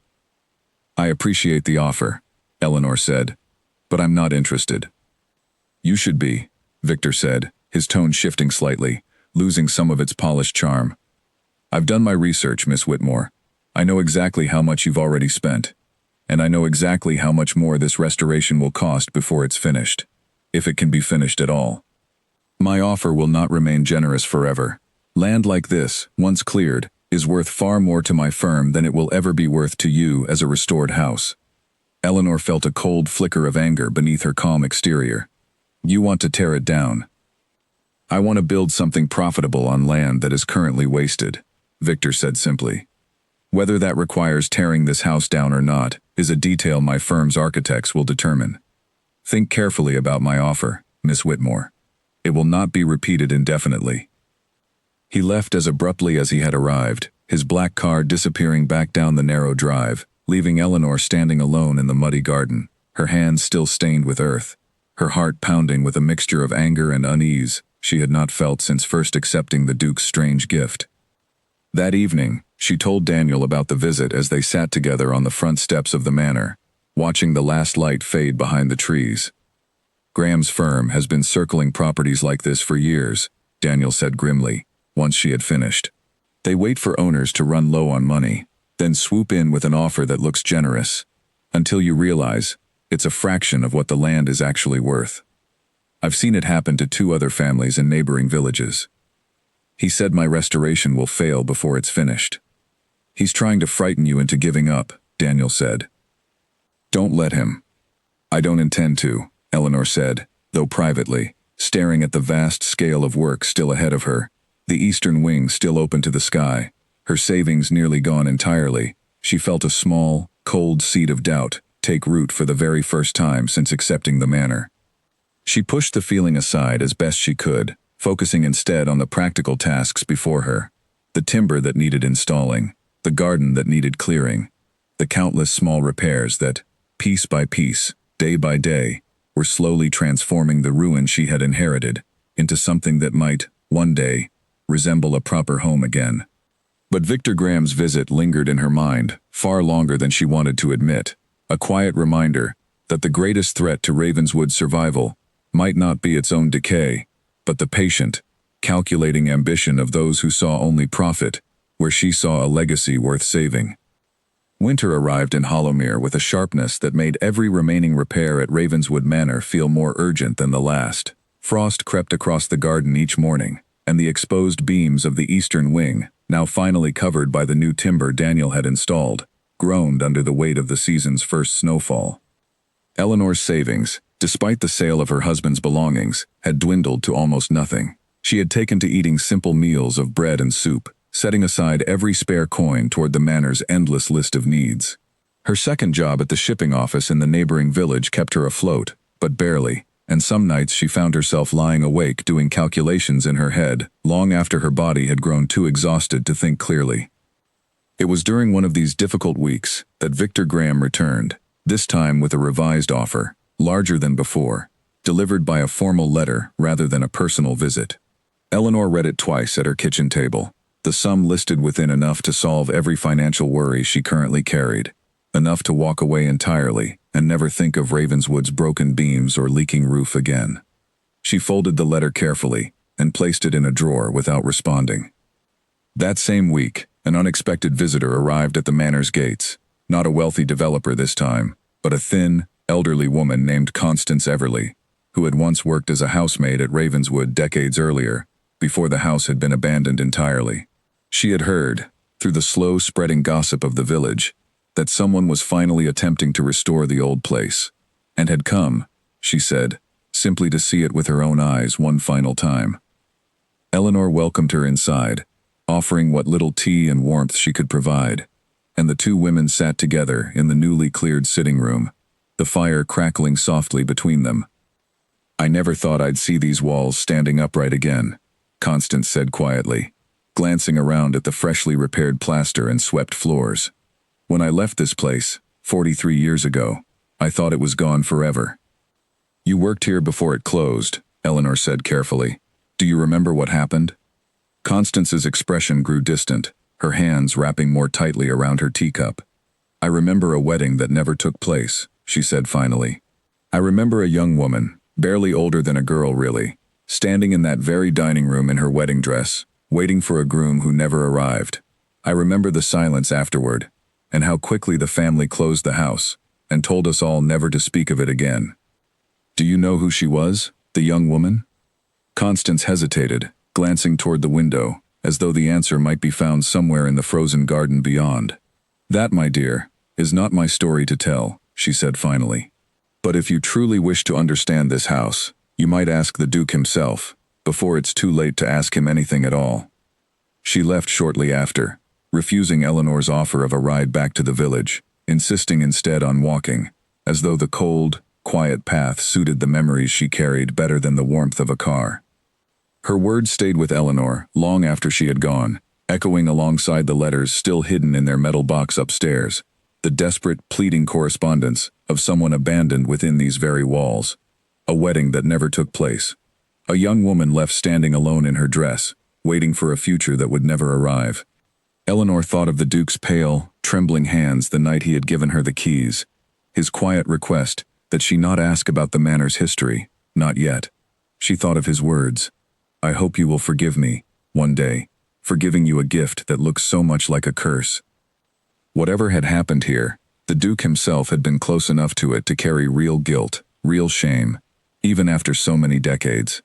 S1: "I appreciate the offer," Eleanor said, "but I'm not interested." "You should be," Victor said, his tone shifting slightly, losing some of its polished charm. "I've done my research, Miss Whitmore. I know exactly how much you've already spent. And I know exactly how much more this restoration will cost before it's finished, if it can be finished at all. My offer will not remain generous forever. Land like this, once cleared, is worth far more to my firm than it will ever be worth to you as a restored house." Eleanor felt a cold flicker of anger beneath her calm exterior. "You want to tear it down." "I want to build something profitable on land that is currently wasted," Victor said simply. "Whether that requires tearing this house down or not is a detail my firm's architects will determine. Think carefully about my offer, Miss Whitmore. It will not be repeated indefinitely." He left as abruptly as he had arrived, his black car disappearing back down the narrow drive, leaving Eleanor standing alone in the muddy garden, her hands still stained with earth, her heart pounding with a mixture of anger and unease she had not felt since first accepting the Duke's strange gift. That evening, she told Daniel about the visit as they sat together on the front steps of the manor, watching the last light fade behind the trees. "Graham's firm has been circling properties like this for years," Daniel said grimly, once she had finished. "They wait for owners to run low on money, then swoop in with an offer that looks generous, until you realize it's a fraction of what the land is actually worth. I've seen it happen to 2 other families in neighboring villages. He said my restoration will fail before it's finished." "He's trying to frighten you into giving up," Daniel said. "Don't let him." "I don't intend to," Eleanor said, though privately, staring at the vast scale of work still ahead of her, the eastern wing still open to the sky, her savings nearly gone entirely. She felt a small, cold seed of doubt take root for the very first time since accepting the manor. She pushed the feeling aside as best she could, focusing instead on the practical tasks before her, the timber that needed installing, the garden that needed clearing, the countless small repairs that, piece by piece, day by day, were slowly transforming the ruin she had inherited into something that might, one day, resemble a proper home again. But Victor Graham's visit lingered in her mind far longer than she wanted to admit, a quiet reminder that the greatest threat to Ravenswood's survival might not be its own decay, but the patient, calculating ambition of those who saw only profit, where she saw a legacy worth saving. Winter arrived in Hollowmere with a sharpness that made every remaining repair at Ravenswood Manor feel more urgent than the last. Frost crept across the garden each morning, and the exposed beams of the eastern wing, now finally covered by the new timber Daniel had installed, groaned under the weight of the season's first snowfall. Eleanor's savings, despite the sale of her husband's belongings, had dwindled to almost nothing. She had taken to eating simple meals of bread and soup, setting aside every spare coin toward the manor's endless list of needs. Her second job at the shipping office in the neighboring village kept her afloat, but barely, and some nights she found herself lying awake doing calculations in her head, long after her body had grown too exhausted to think clearly. It was during one of these difficult weeks that Victor Graham returned, this time with a revised offer, larger than before, delivered by a formal letter rather than a personal visit. Eleanor read it twice at her kitchen table. The sum listed within enough to solve every financial worry she currently carried, enough to walk away entirely and never think of Ravenswood's broken beams or leaking roof again. She folded the letter carefully and placed it in a drawer without responding. That same week, an unexpected visitor arrived at the manor's gates, not a wealthy developer this time, but a thin, elderly woman named Constance Everly, who had once worked as a housemaid at Ravenswood decades earlier, before the house had been abandoned entirely. She had heard, through the slow-spreading gossip of the village, that someone was finally attempting to restore the old place, and had come, she said, simply to see it with her own eyes one final time. Eleanor welcomed her inside, offering what little tea and warmth she could provide, and the two women sat together in the newly cleared sitting room, the fire crackling softly between them. "I never thought I'd see these walls standing upright again," Constance said quietly, glancing around at the freshly repaired plaster and swept floors. "When I left this place, 43 years ago, I thought it was gone forever." "You worked here before it closed," Eleanor said carefully. "Do you remember what happened?" Constance's expression grew distant, her hands wrapping more tightly around her teacup. "I remember a wedding that never took place," she said finally. "I remember a young woman, barely older than a girl really, standing in that very dining room in her wedding dress, waiting for a groom who never arrived. I remember the silence afterward, and how quickly the family closed the house, and told us all never to speak of it again." "Do you know who she was, the young woman?" Constance hesitated, glancing toward the window, as though the answer might be found somewhere in the frozen garden beyond. "That, my dear, is not my story to tell," she said finally. "But if you truly wish to understand this house, you might ask the Duke himself, before it's too late to ask him anything at all." She left shortly after, refusing Eleanor's offer of a ride back to the village, insisting instead on walking, as though the cold, quiet path suited the memories she carried better than the warmth of a car. Her words stayed with Eleanor long after she had gone, echoing alongside the letters still hidden in their metal box upstairs, the desperate, pleading correspondence of someone abandoned within these very walls. A wedding that never took place. A young woman left standing alone in her dress, waiting for a future that would never arrive. Eleanor thought of the Duke's pale, trembling hands the night he had given her the keys, his quiet request that she not ask about the manor's history, not yet. She thought of his words, "I hope you will forgive me, one day, for giving you a gift that looks so much like a curse." Whatever had happened here, the Duke himself had been close enough to it to carry real guilt, real shame, even after so many decades.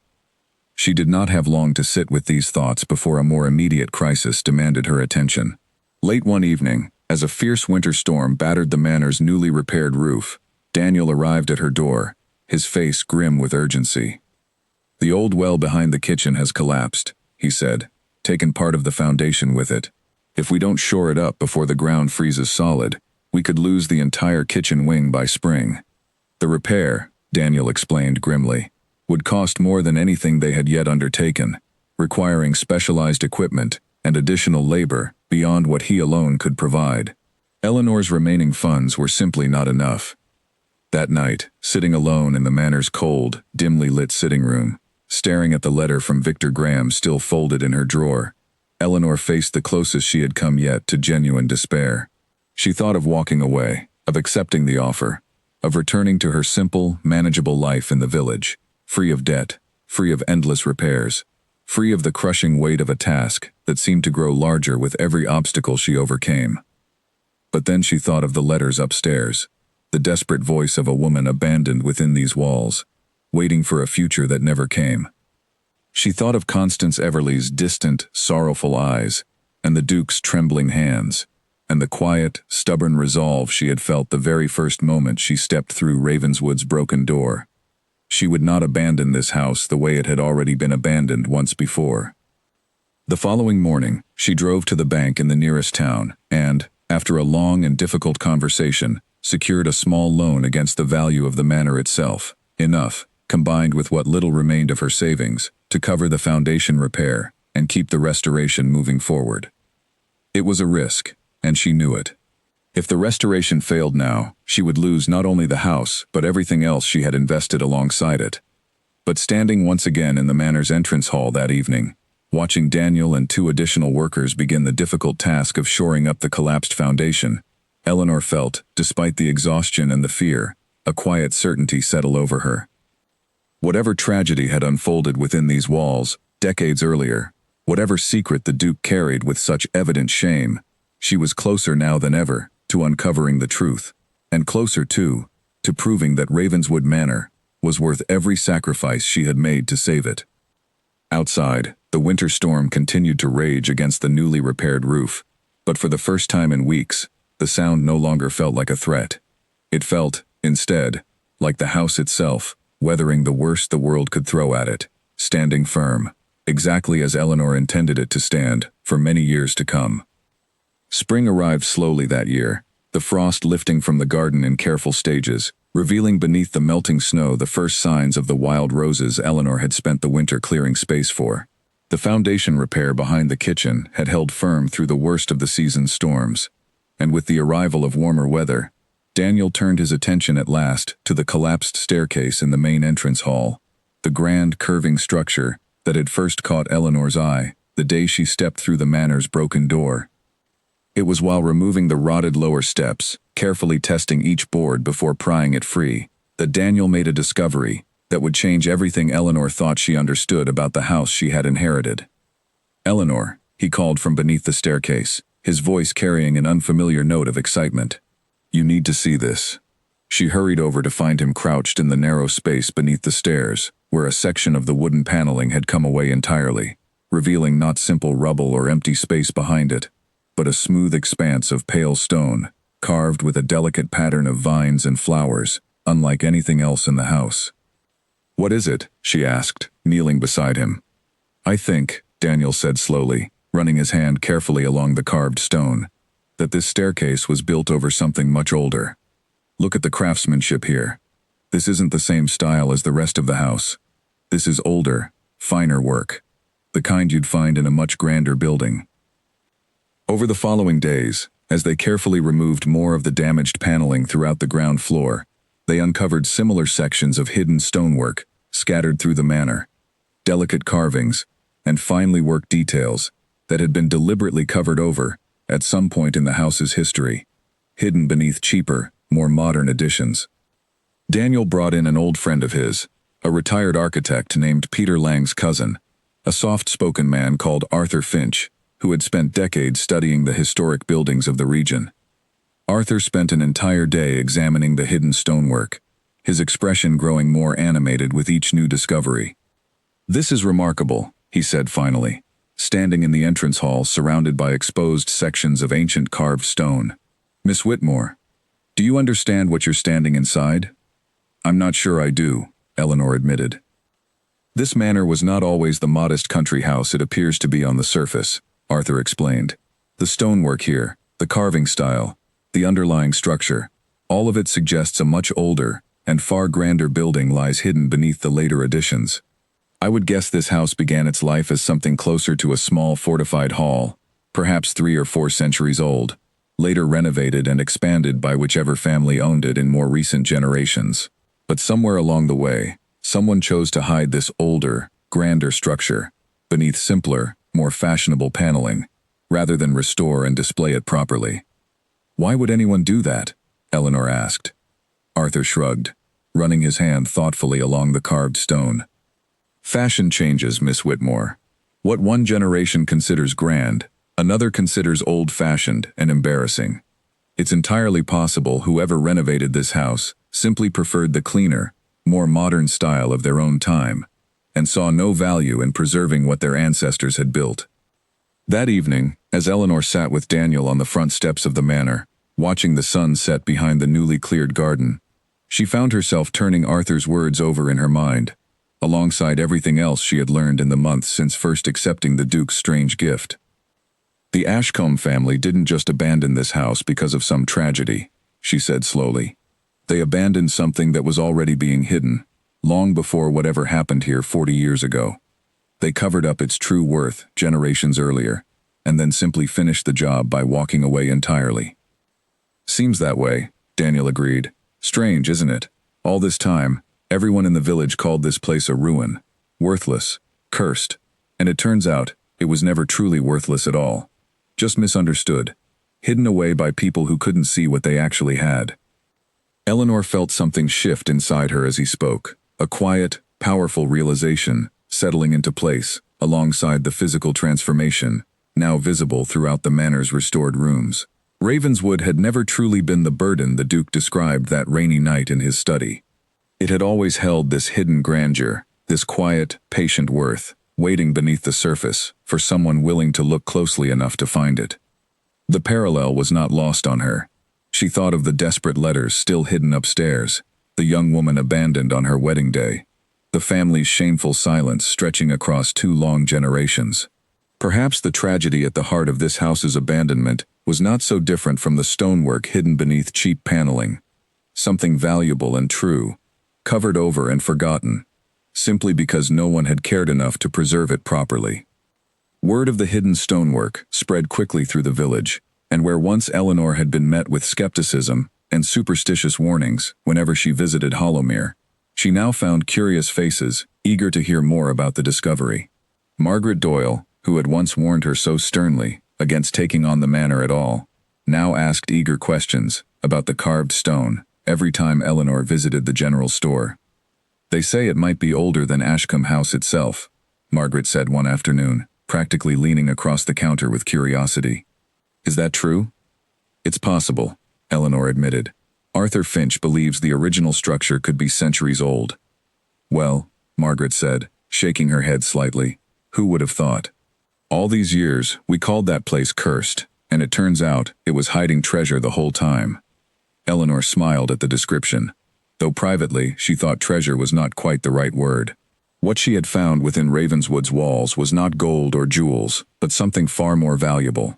S1: She did not have long to sit with these thoughts before a more immediate crisis demanded her attention. Late one evening, as a fierce winter storm battered the manor's newly repaired roof, Daniel arrived at her door, his face grim with urgency. "The old well behind the kitchen has collapsed," he said, "taken part of the foundation with it. If we don't shore it up before the ground freezes solid, we could lose the entire kitchen wing by spring." The repair, Daniel explained grimly, would cost more than anything they had yet undertaken, requiring specialized equipment and additional labor beyond what he alone could provide. Eleanor's remaining funds were simply not enough. That night, sitting alone in the manor's cold, dimly lit sitting room, staring at the letter from Victor Graham still folded in her drawer, Eleanor faced the closest she had come yet to genuine despair. She thought of walking away, of accepting the offer, of returning to her simple, manageable life in the village, free of debt, free of endless repairs, free of the crushing weight of a task that seemed to grow larger with every obstacle she overcame. But then she thought of the letters upstairs, the desperate voice of a woman abandoned within these walls, waiting for a future that never came. She thought of Constance Everly's distant, sorrowful eyes, and the Duke's trembling hands, and the quiet, stubborn resolve she had felt the very first moment she stepped through Ravenswood's broken door. She would not abandon this house the way it had already been abandoned once before. The following morning, she drove to the bank in the nearest town and, after a long and difficult conversation, secured a small loan against the value of the manor itself, enough, combined with what little remained of her savings, to cover the foundation repair and keep the restoration moving forward. It was a risk, and she knew it. If the restoration failed now, she would lose not only the house but everything else she had invested alongside it. But standing once again in the manor's entrance hall that evening, watching Daniel and two additional workers begin the difficult task of shoring up the collapsed foundation, Eleanor felt, despite the exhaustion and the fear, a quiet certainty settle over her. Whatever tragedy had unfolded within these walls, decades earlier, whatever secret the Duke carried with such evident shame, she was closer now than ever to uncovering the truth, and closer, too, to proving that Ravenswood Manor was worth every sacrifice she had made to save it. Outside, the winter storm continued to rage against the newly repaired roof, but for the first time in weeks, the sound no longer felt like a threat. It felt, instead, like the house itself, weathering the worst the world could throw at it, standing firm, exactly as Eleanor intended it to stand, for many years to come. Spring arrived slowly that year, the frost lifting from the garden in careful stages, revealing beneath the melting snow the first signs of the wild roses Eleanor had spent the winter clearing space for. The foundation repair behind the kitchen had held firm through the worst of the season's storms, and with the arrival of warmer weather, Daniel turned his attention at last to the collapsed staircase in the main entrance hall, the grand curving structure that had first caught Eleanor's eye the day she stepped through the manor's broken door. It was while removing the rotted lower steps, carefully testing each board before prying it free, that Daniel made a discovery that would change everything Eleanor thought she understood about the house she had inherited. "Eleanor," he called from beneath the staircase, his voice carrying an unfamiliar note of excitement. "You need to see this." She hurried over to find him crouched in the narrow space beneath the stairs, where a section of the wooden paneling had come away entirely, revealing not simple rubble or empty space behind it, but a smooth expanse of pale stone, carved with a delicate pattern of vines and flowers, unlike anything else in the house. "What is it?" she asked, kneeling beside him. "I think," Daniel said slowly, running his hand carefully along the carved stone, "that this staircase was built over something much older. Look at the craftsmanship here. This isn't the same style as the rest of the house. This is older, finer work, the kind you'd find in a much grander building." Over the following days, as they carefully removed more of the damaged paneling throughout the ground floor, they uncovered similar sections of hidden stonework scattered through the manor, delicate carvings, and finely worked details that had been deliberately covered over at some point in the house's history, hidden beneath cheaper, more modern additions. Daniel brought in an old friend of his, a retired architect named Peter Lang's cousin, a soft-spoken man called Arthur Finch, who had spent decades studying the historic buildings of the region. Arthur spent an entire day examining the hidden stonework, his expression growing more animated with each new discovery. "This is remarkable," he said finally, standing in the entrance hall surrounded by exposed sections of ancient carved stone. "Miss Whitmore, do you understand what you're standing inside?" "I'm not sure I do," Eleanor admitted. "This manor was not always the modest country house it appears to be on the surface," Arthur explained. "The stonework here, the carving style, the underlying structure, all of it suggests a much older and far grander building lies hidden beneath the later additions. I would guess this house began its life as something closer to a small fortified hall, perhaps 3 or 4 centuries old, later renovated and expanded by whichever family owned it in more recent generations. But somewhere along the way, someone chose to hide this older, grander structure beneath simpler, more fashionable paneling, rather than restore and display it properly." "Why would anyone do that?" Eleanor asked. Arthur shrugged, running his hand thoughtfully along the carved stone. "Fashion changes, Miss Whitmore. What one generation considers grand, another considers old-fashioned and embarrassing. It's entirely possible whoever renovated this house simply preferred the cleaner, more modern style of their own time, and saw no value in preserving what their ancestors had built." That evening, as Eleanor sat with Daniel on the front steps of the manor, watching the sun set behind the newly cleared garden, she found herself turning Arthur's words over in her mind, alongside everything else she had learned in the months since first accepting the Duke's strange gift. "The Ashcombe family didn't just abandon this house because of some tragedy," she said slowly. "They abandoned something that was already being hidden, long before whatever happened here 40 years ago. They covered up its true worth generations earlier, and then simply finished the job by walking away entirely." "Seems that way," Daniel agreed. "Strange, isn't it? All this time, everyone in the village called this place a ruin, worthless, cursed, and it turns out it was never truly worthless at all. Just misunderstood, hidden away by people who couldn't see what they actually had." Eleanor felt something shift inside her as he spoke, a quiet, powerful realization settling into place alongside the physical transformation now visible throughout the manor's restored rooms. Ravenswood had never truly been the burden the Duke described that rainy night in his study. It had always held this hidden grandeur, this quiet, patient worth, waiting beneath the surface for someone willing to look closely enough to find it. The parallel was not lost on her. She thought of the desperate letters still hidden upstairs, the young woman abandoned on her wedding day, the family's shameful silence stretching across 2 long generations. Perhaps the tragedy at the heart of this house's abandonment was not so different from the stonework hidden beneath cheap paneling. Something valuable and true, covered over and forgotten, simply because no one had cared enough to preserve it properly. Word of the hidden stonework spread quickly through the village, and where once Eleanor had been met with skepticism and superstitious warnings whenever she visited Hollowmere, she now found curious faces, eager to hear more about the discovery. Margaret Doyle, who had once warned her so sternly against taking on the manor at all, now asked eager questions about the carved stone every time Eleanor visited the general store. "They say it might be older than Ashcombe House itself," Margaret said one afternoon, practically leaning across the counter with curiosity. "Is that true?" "It's possible," Eleanor admitted. "Arthur Finch believes the original structure could be centuries old." "Well," Margaret said, shaking her head slightly, "who would have thought? All these years, we called that place cursed, and it turns out it was hiding treasure the whole time." Eleanor smiled at the description, though privately she thought treasure was not quite the right word. What she had found within Ravenswood's walls was not gold or jewels, but something far more valuable.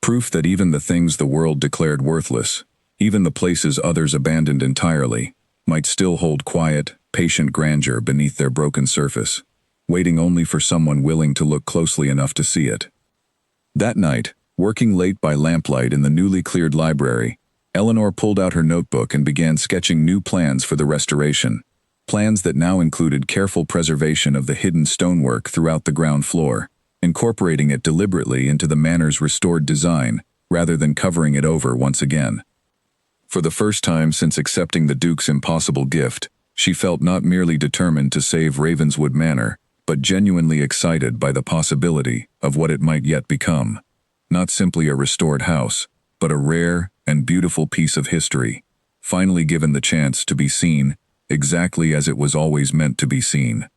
S1: Proof that even the things the world declared worthless, even the places others abandoned entirely, might still hold quiet, patient grandeur beneath their broken surface, waiting only for someone willing to look closely enough to see it. That night, working late by lamplight in the newly cleared library, Eleanor pulled out her notebook and began sketching new plans for the restoration, plans that now included careful preservation of the hidden stonework throughout the ground floor, incorporating it deliberately into the manor's restored design rather than covering it over once again. For the first time since accepting the Duke's impossible gift, she felt not merely determined to save Ravenswood Manor, but genuinely excited by the possibility of what it might yet become. Not simply a restored house, but a rare and beautiful piece of history, finally given the chance to be seen exactly as it was always meant to be seen.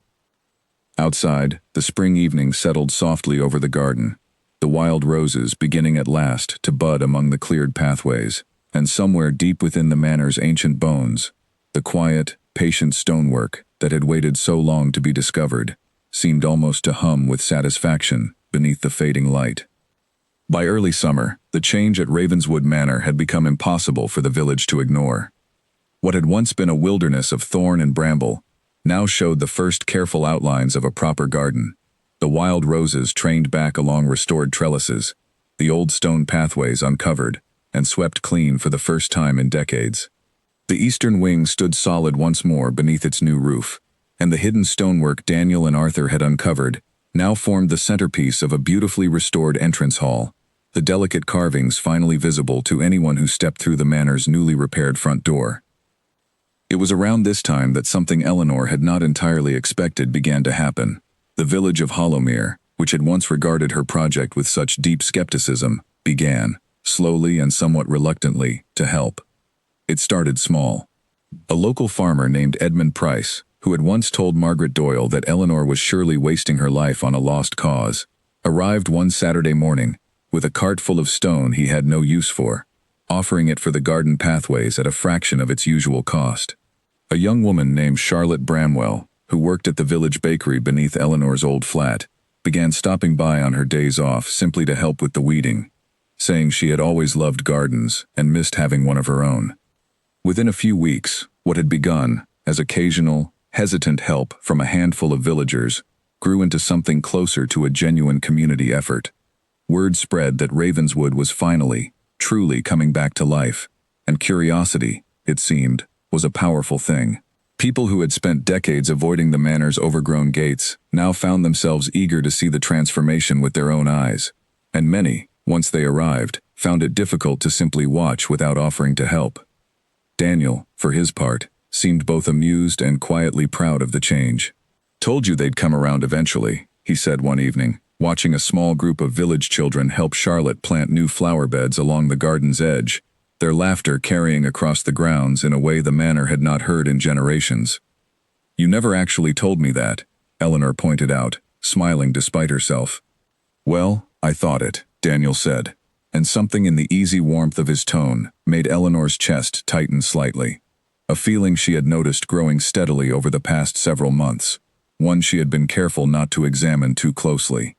S1: Outside, the spring evening settled softly over the garden, the wild roses beginning at last to bud among the cleared pathways, and somewhere deep within the manor's ancient bones, the quiet, patient stonework that had waited so long to be discovered seemed almost to hum with satisfaction beneath the fading light. By early summer, the change at Ravenswood Manor had become impossible for the village to ignore. What had once been a wilderness of thorn and bramble now showed the first careful outlines of a proper garden, the wild roses trained back along restored trellises, the old stone pathways uncovered and swept clean for the first time in decades. The eastern wing stood solid once more beneath its new roof, and the hidden stonework Daniel and Arthur had uncovered now formed the centerpiece of a beautifully restored entrance hall, the delicate carvings finally visible to anyone who stepped through the manor's newly repaired front door. It was around this time that something Eleanor had not entirely expected began to happen. The village of Hollowmere, which had once regarded her project with such deep skepticism, began, slowly and somewhat reluctantly, to help. It started small. A local farmer named Edmund Price, who had once told Margaret Doyle that Eleanor was surely wasting her life on a lost cause, arrived one Saturday morning with a cart full of stone he had no use for, offering it for the garden pathways at a fraction of its usual cost. A young woman named Charlotte Bramwell, who worked at the village bakery beneath Eleanor's old flat, began stopping by on her days off simply to help with the weeding, saying she had always loved gardens and missed having one of her own. Within a few weeks, what had begun as occasional, hesitant help from a handful of villagers grew into something closer to a genuine community effort. Word spread that Ravenswood was finally, truly coming back to life, and curiosity, it seemed, was a powerful thing. People who had spent decades avoiding the manor's overgrown gates now found themselves eager to see the transformation with their own eyes, and many, once they arrived, found it difficult to simply watch without offering to help. Daniel, for his part, seemed both amused and quietly proud of the change. "Told you they'd come around eventually," he said one evening, watching a small group of village children help Charlotte plant new flower beds along the garden's edge, their laughter carrying across the grounds in a way the manor had not heard in generations. "You never actually told me that," Eleanor pointed out, smiling despite herself. "Well, I thought it," Daniel said, and something in the easy warmth of his tone made Eleanor's chest tighten slightly. A feeling she had noticed growing steadily over the past several months, one she had been careful not to examine too closely.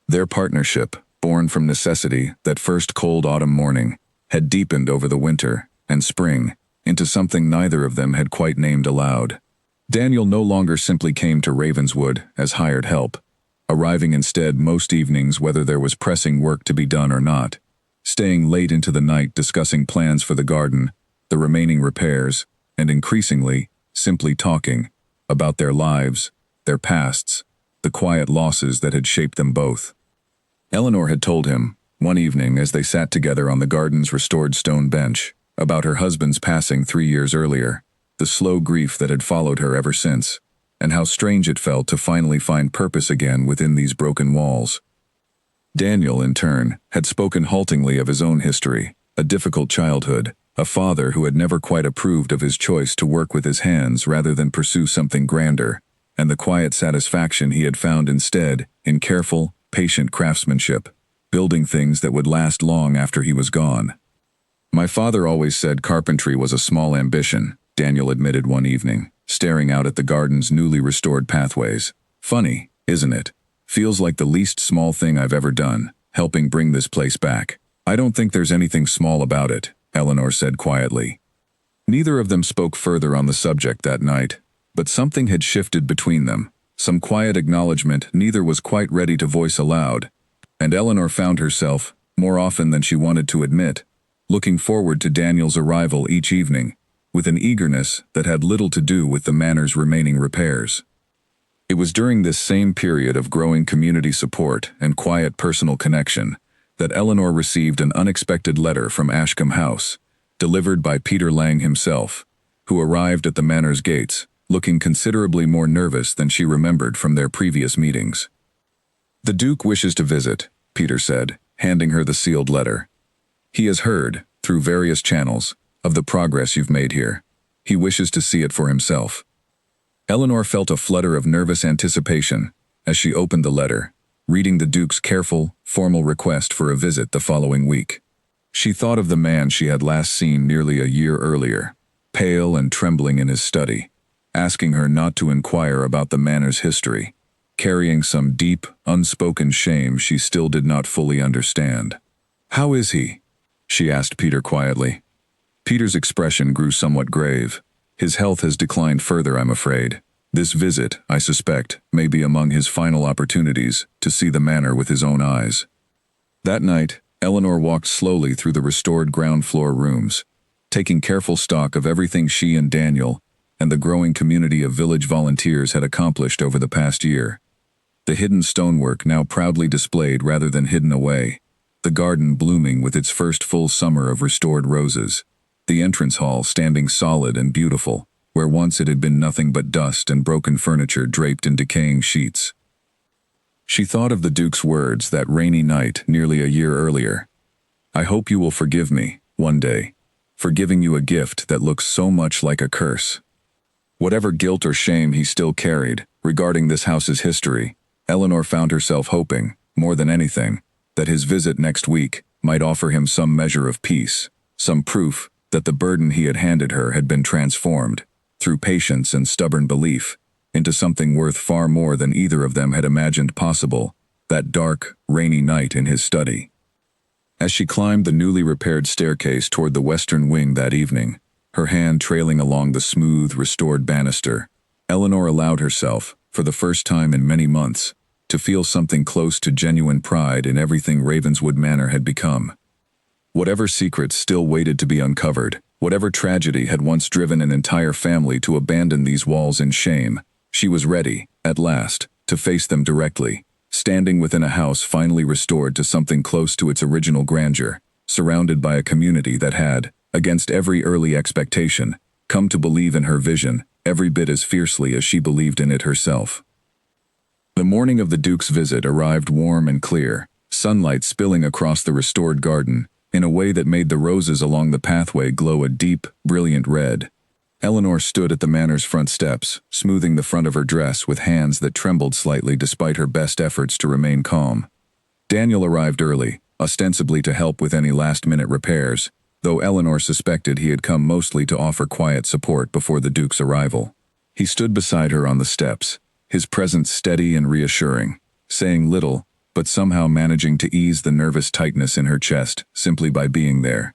S1: Their partnership, born from necessity that first cold autumn morning, had deepened over the winter and spring into something neither of them had quite named aloud. Daniel no longer simply came to Ravenswood as hired help, arriving instead most evenings whether there was pressing work to be done or not, staying late into the night discussing plans for the garden, the remaining repairs, and increasingly, simply talking about their lives, their pasts, the quiet losses that had shaped them both. Eleanor had told him, one evening as they sat together on the garden's restored stone bench, about her husband's passing 3 years earlier, the slow grief that had followed her ever since, and how strange it felt to finally find purpose again within these broken walls. Daniel, in turn, had spoken haltingly of his own history, a difficult childhood, a father who had never quite approved of his choice to work with his hands rather than pursue something grander, and the quiet satisfaction he had found instead in careful, patient craftsmanship, building things that would last long after he was gone. "My father always said carpentry was a small ambition," Daniel admitted one evening, staring out at the garden's newly restored pathways. "Funny, isn't it? Feels like the least small thing I've ever done, helping bring this place back." "I don't think there's anything small about it," Eleanor said quietly. Neither of them spoke further on the subject that night, but something had shifted between them, some quiet acknowledgement neither was quite ready to voice aloud, and Eleanor found herself, more often than she wanted to admit, looking forward to Daniel's arrival each evening, with an eagerness that had little to do with the manor's remaining repairs. It was during this same period of growing community support and quiet personal connection that Eleanor received an unexpected letter from Ashcombe House, delivered by Peter Lang himself, who arrived at the manor's gates, looking considerably more nervous than she remembered from their previous meetings. "The Duke wishes to visit," Peter said, handing her the sealed letter. "He has heard, through various channels, of the progress you've made here. He wishes to see it for himself." Eleanor felt a flutter of nervous anticipation as she opened the letter, reading the Duke's careful, formal request for a visit the following week. She thought of the man she had last seen nearly a year earlier, pale and trembling in his study, asking her not to inquire about the manor's history, carrying some deep, unspoken shame she still did not fully understand. "How is he?" she asked Peter quietly. Peter's expression grew somewhat grave. "His health has declined further, I'm afraid. This visit, I suspect, may be among his final opportunities to see the manor with his own eyes." That night, Eleanor walked slowly through the restored ground floor rooms, taking careful stock of everything she and Daniel and the growing community of village volunteers had accomplished over the past year. The hidden stonework now proudly displayed rather than hidden away, the garden blooming with its first full summer of restored roses, the entrance hall standing solid and beautiful, where once it had been nothing but dust and broken furniture draped in decaying sheets. She thought of the Duke's words that rainy night nearly a year earlier. "I hope you will forgive me, one day, for giving you a gift that looks so much like a curse." Whatever guilt or shame he still carried regarding this house's history, Eleanor found herself hoping, more than anything, that his visit next week might offer him some measure of peace, some proof that the burden he had handed her had been transformed, through patience and stubborn belief, into something worth far more than either of them had imagined possible, that dark, rainy night in his study. As she climbed the newly repaired staircase toward the western wing that evening, her hand trailing along the smooth, restored banister, Eleanor allowed herself, for the first time in many months, to feel something close to genuine pride in everything Ravenswood Manor had become. Whatever secrets still waited to be uncovered, whatever tragedy had once driven an entire family to abandon these walls in shame, she was ready, at last, to face them directly, standing within a house finally restored to something close to its original grandeur, surrounded by a community that had, against every early expectation, come to believe in her vision every bit as fiercely as she believed in it herself. The morning of the Duke's visit arrived warm and clear, sunlight spilling across the restored garden, in a way that made the roses along the pathway glow a deep, brilliant red. Eleanor stood at the manor's front steps, smoothing the front of her dress with hands that trembled slightly despite her best efforts to remain calm. Daniel arrived early, ostensibly to help with any last-minute repairs, though Eleanor suspected he had come mostly to offer quiet support before the Duke's arrival. He stood beside her on the steps, his presence steady and reassuring, saying little, but somehow managing to ease the nervous tightness in her chest simply by being there.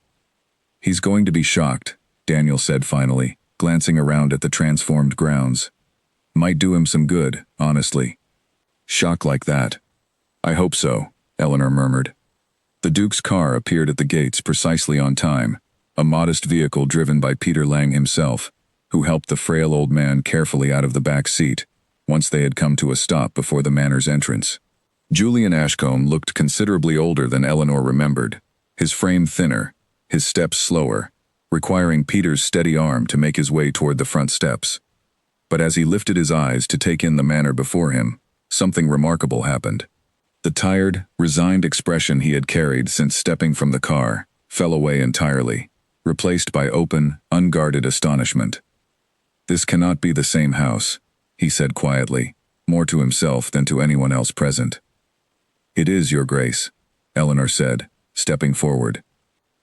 S1: "He's going to be shocked," Daniel said finally, glancing around at the transformed grounds. "Might do him some good, honestly." "Shock like that?" "I hope so," Eleanor murmured. The Duke's car appeared at the gates precisely on time, a modest vehicle driven by Peter Lang himself, who helped the frail old man carefully out of the back seat, once they had come to a stop before the manor's entrance. Julian Ashcombe looked considerably older than Eleanor remembered, his frame thinner, his steps slower, requiring Peter's steady arm to make his way toward the front steps. But as he lifted his eyes to take in the manor before him, something remarkable happened. The tired, resigned expression he had carried since stepping from the car fell away entirely, replaced by open, unguarded astonishment. "This cannot be the same house," he said quietly, more to himself than to anyone else present. "It is, Your Grace," Eleanor said, stepping forward.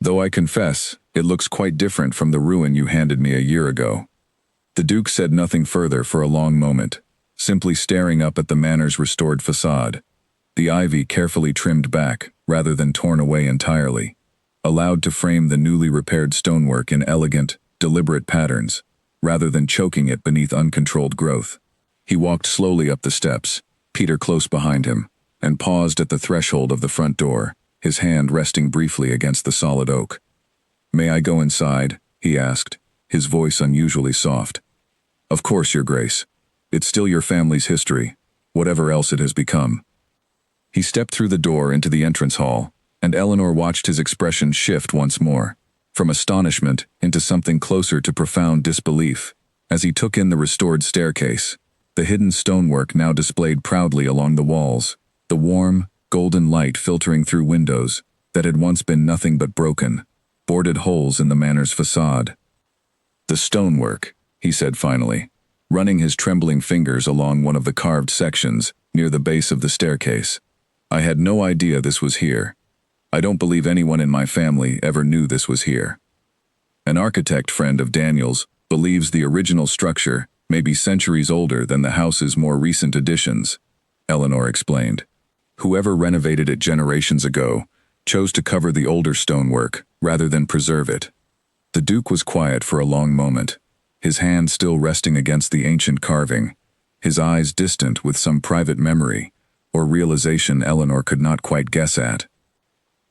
S1: "Though I confess, it looks quite different from the ruin you handed me a year ago." The Duke said nothing further for a long moment, simply staring up at the manor's restored facade, the ivy carefully trimmed back rather than torn away entirely, allowed to frame the newly repaired stonework in elegant, deliberate patterns, rather than choking it beneath uncontrolled growth. He walked slowly up the steps, Peter close behind him, and paused at the threshold of the front door, his hand resting briefly against the solid oak. "May I go inside?" he asked, his voice unusually soft. "Of course, Your Grace. It's still your family's history, whatever else it has become." He stepped through the door into the entrance hall, and Eleanor watched his expression shift once more, from astonishment into something closer to profound disbelief, as he took in the restored staircase, the hidden stonework now displayed proudly along the walls, the warm, golden light filtering through windows that had once been nothing but broken, boarded holes in the manor's facade. "The stonework," he said finally, running his trembling fingers along one of the carved sections near the base of the staircase. "I had no idea this was here. I don't believe anyone in my family ever knew this was here." An architect friend of Daniel's believes the original structure may be centuries older than the house's more recent additions, Eleanor explained. "Whoever renovated it generations ago chose to cover the older stonework rather than preserve it." The Duke was quiet for a long moment, his hand still resting against the ancient carving, his eyes distant with some private memory or realization Eleanor could not quite guess at.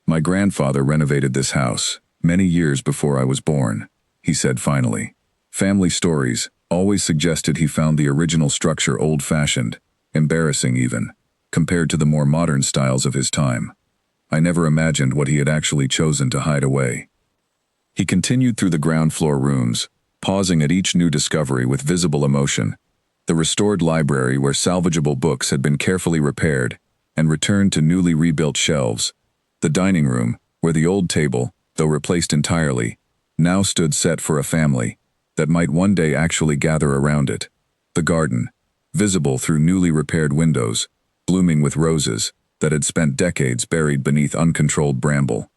S1: "My grandfather renovated this house many years before I was born," he said finally. "Family stories always suggested he found the original structure old-fashioned, embarrassing even, compared to the more modern styles of his time. I never imagined what he had actually chosen to hide away." He continued through the ground floor rooms, pausing at each new discovery with visible emotion. The restored library where salvageable books had been carefully repaired and returned to newly rebuilt shelves. The dining room, where the old table, though replaced entirely, now stood set for a family that might one day actually gather around it. The garden, visible through newly repaired windows, blooming with roses that had spent decades buried beneath uncontrolled bramble.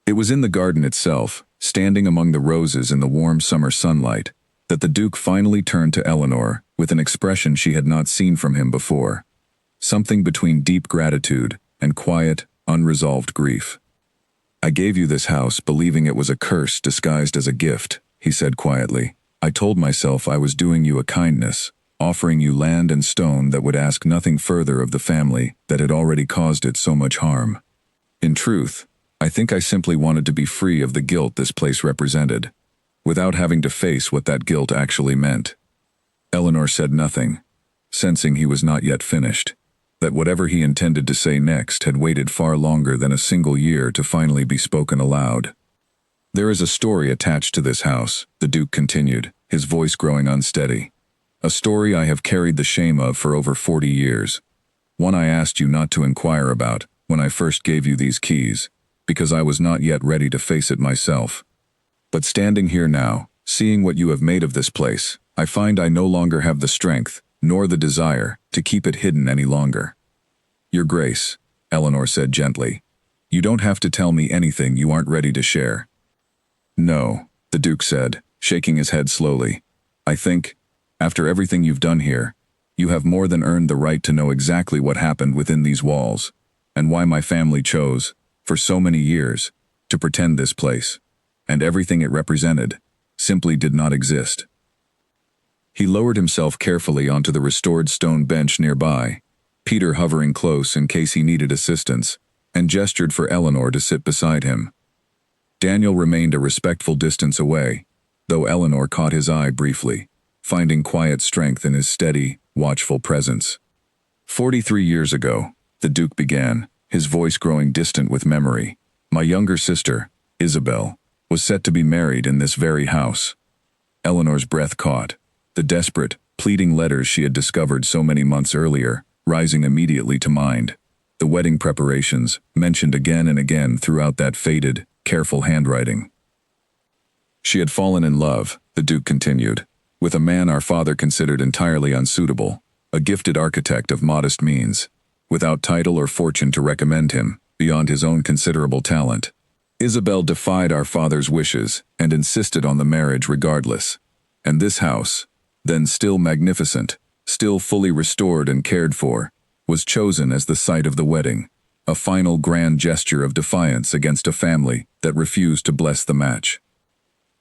S1: It was in the garden itself, standing among the roses in the warm summer sunlight, that the Duke finally turned to Eleanor with an expression she had not seen from him before, something between deep gratitude and quiet, unresolved grief. "I gave you this house believing it was a curse disguised as a gift," he said quietly. "I told myself I was doing you a kindness, offering you land and stone that would ask nothing further of the family that had already caused it so much harm. In truth, I think I simply wanted to be free of the guilt this place represented, without having to face what that guilt actually meant." Eleanor said nothing, sensing he was not yet finished, that whatever he intended to say next had waited far longer than a single year to finally be spoken aloud. "There is a story attached to this house," the Duke continued, his voice growing unsteady. A story I have carried the shame of for over 40 years. One I asked you not to inquire about when I first gave you these keys, because I was not yet ready to face it myself. But standing here now, seeing what you have made of this place, I find I no longer have the strength, nor the desire, to keep it hidden any longer. Your Grace, Eleanor said gently, you don't have to tell me anything you aren't ready to share. No, the Duke said, shaking his head slowly. I think, after everything you've done here, you have more than earned the right to know exactly what happened within these walls, and why my family chose, for so many years, to pretend this place, and everything it represented, simply did not exist. He lowered himself carefully onto the restored stone bench nearby, Peter hovering close in case he needed assistance, and gestured for Eleanor to sit beside him. Daniel remained a respectful distance away, though Eleanor caught his eye briefly, finding quiet strength in his steady, watchful presence. 43 years ago, the Duke began, his voice growing distant with memory. My younger sister, Isabel, was set to be married in this very house. Eleanor's breath caught, the desperate, pleading letters she had discovered so many months earlier, rising immediately to mind. The wedding preparations, mentioned again and again throughout that faded, careful handwriting. She had fallen in love, the Duke continued, with a man our father considered entirely unsuitable, a gifted architect of modest means, without title or fortune to recommend him, beyond his own considerable talent. Isabel defied our father's wishes and insisted on the marriage regardless. And this house, then still magnificent, still fully restored and cared for, was chosen as the site of the wedding, a final grand gesture of defiance against a family that refused to bless the match.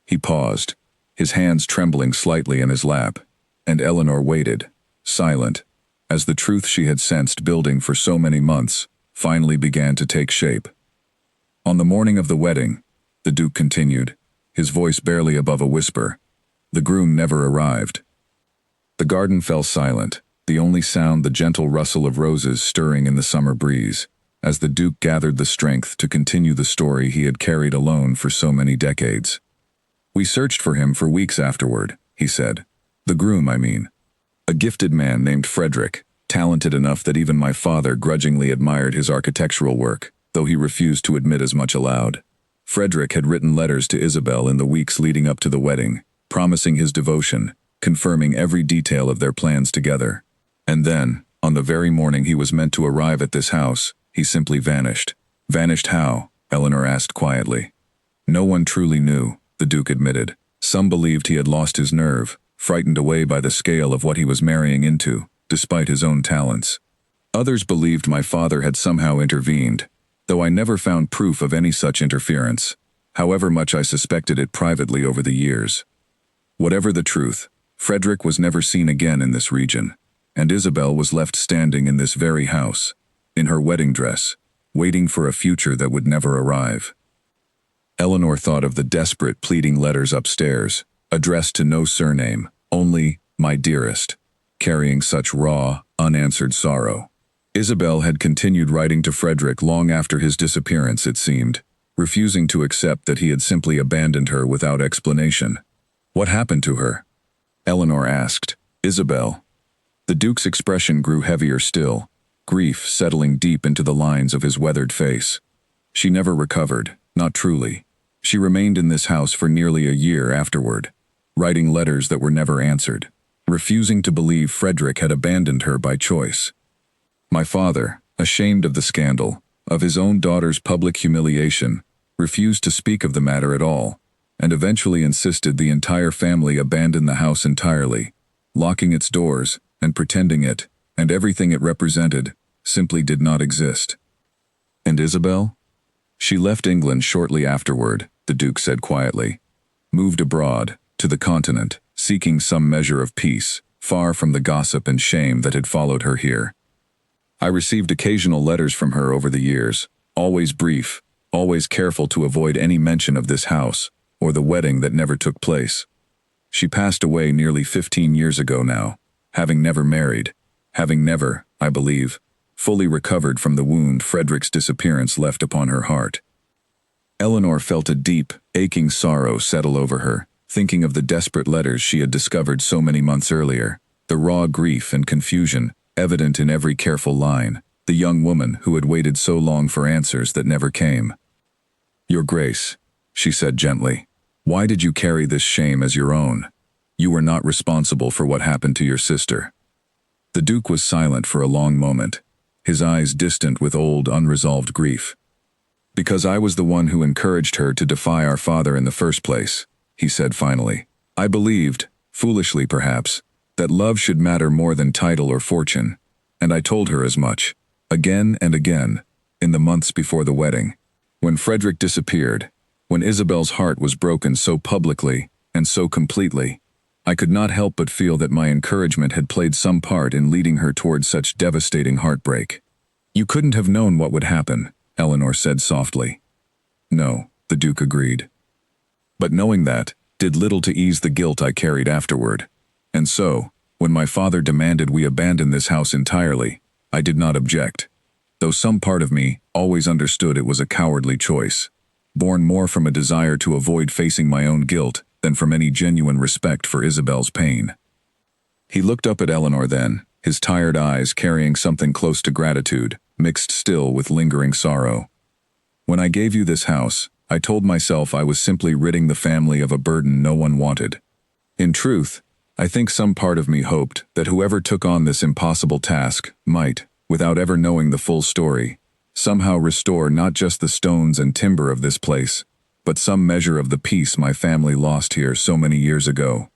S1: He paused, his hands trembling slightly in his lap, and Eleanor waited, silent, as the truth she had sensed building for so many months finally began to take shape. On the morning of the wedding, the Duke continued, his voice barely above a whisper, the groom never arrived. The garden fell silent, the only sound the gentle rustle of roses stirring in the summer breeze, as the Duke gathered the strength to continue the story he had carried alone for so many decades. We searched for him for weeks afterward, he said. The groom, I mean. A gifted man named Frederick, talented enough that even my father grudgingly admired his architectural work, though he refused to admit as much aloud. Frederick had written letters to Isabel in the weeks leading up to the wedding, promising his devotion, confirming every detail of their plans together. And then, on the very morning he was meant to arrive at this house, he simply vanished. Vanished how? Eleanor asked quietly. No one truly knew, the Duke admitted. Some believed he had lost his nerve, frightened away by the scale of what he was marrying into, despite his own talents. Others believed my father had somehow intervened, though I never found proof of any such interference, however much I suspected it privately over the years. Whatever the truth, Frederick was never seen again in this region, and Isabel was left standing in this very house, in her wedding dress, waiting for a future that would never arrive. Eleanor thought of the desperate pleading letters upstairs, addressed to no surname, only, my dearest, carrying such raw, unanswered sorrow. Isabel had continued writing to Frederick long after his disappearance, it seemed, refusing to accept that he had simply abandoned her without explanation. What happened to her? Eleanor asked. Isabel. The Duke's expression grew heavier still, grief settling deep into the lines of his weathered face. She never recovered, not truly. She remained in this house for nearly a year afterward, writing letters that were never answered, refusing to believe Frederick had abandoned her by choice. My father, ashamed of the scandal, of his own daughter's public humiliation, refused to speak of the matter at all, and eventually insisted the entire family abandon the house entirely, locking its doors and pretending it, and everything it represented, simply did not exist. And Isabel? She left England shortly afterward, the Duke said quietly, moved abroad, to the continent, seeking some measure of peace, far from the gossip and shame that had followed her here. I received occasional letters from her over the years, always brief, always careful to avoid any mention of this house, or the wedding that never took place. She passed away nearly 15 years ago now, having never married, having never, I believe, fully recovered from the wound Frederick's disappearance left upon her heart. Eleanor felt a deep, aching sorrow settle over her, thinking of the desperate letters she had discovered so many months earlier, the raw grief and confusion evident in every careful line, the young woman who had waited so long for answers that never came. "Your Grace," she said gently, "why did you carry this shame as your own? You were not responsible for what happened to your sister." The Duke was silent for a long moment, his eyes distant with old, unresolved grief. "Because I was the one who encouraged her to defy our father in the first place," he said finally. "I believed, foolishly perhaps, that love should matter more than title or fortune, and I told her as much, again and again, in the months before the wedding. When Frederick disappeared, when Isabel's heart was broken so publicly and so completely, I could not help but feel that my encouragement had played some part in leading her towards such devastating heartbreak." "You couldn't have known what would happen," Eleanor said softly. "No," the Duke agreed. "But knowing that did little to ease the guilt I carried afterward. And so, when my father demanded we abandon this house entirely, I did not object, though some part of me always understood it was a cowardly choice, born more from a desire to avoid facing my own guilt than from any genuine respect for Isabel's pain." He looked up at Eleanor then, his tired eyes carrying something close to gratitude, mixed still with lingering sorrow. "When I gave you this house, I told myself I was simply ridding the family of a burden no one wanted. In truth, I think some part of me hoped that whoever took on this impossible task might, without ever knowing the full story, somehow restore not just the stones and timber of this place, but some measure of the peace my family lost here so many years ago."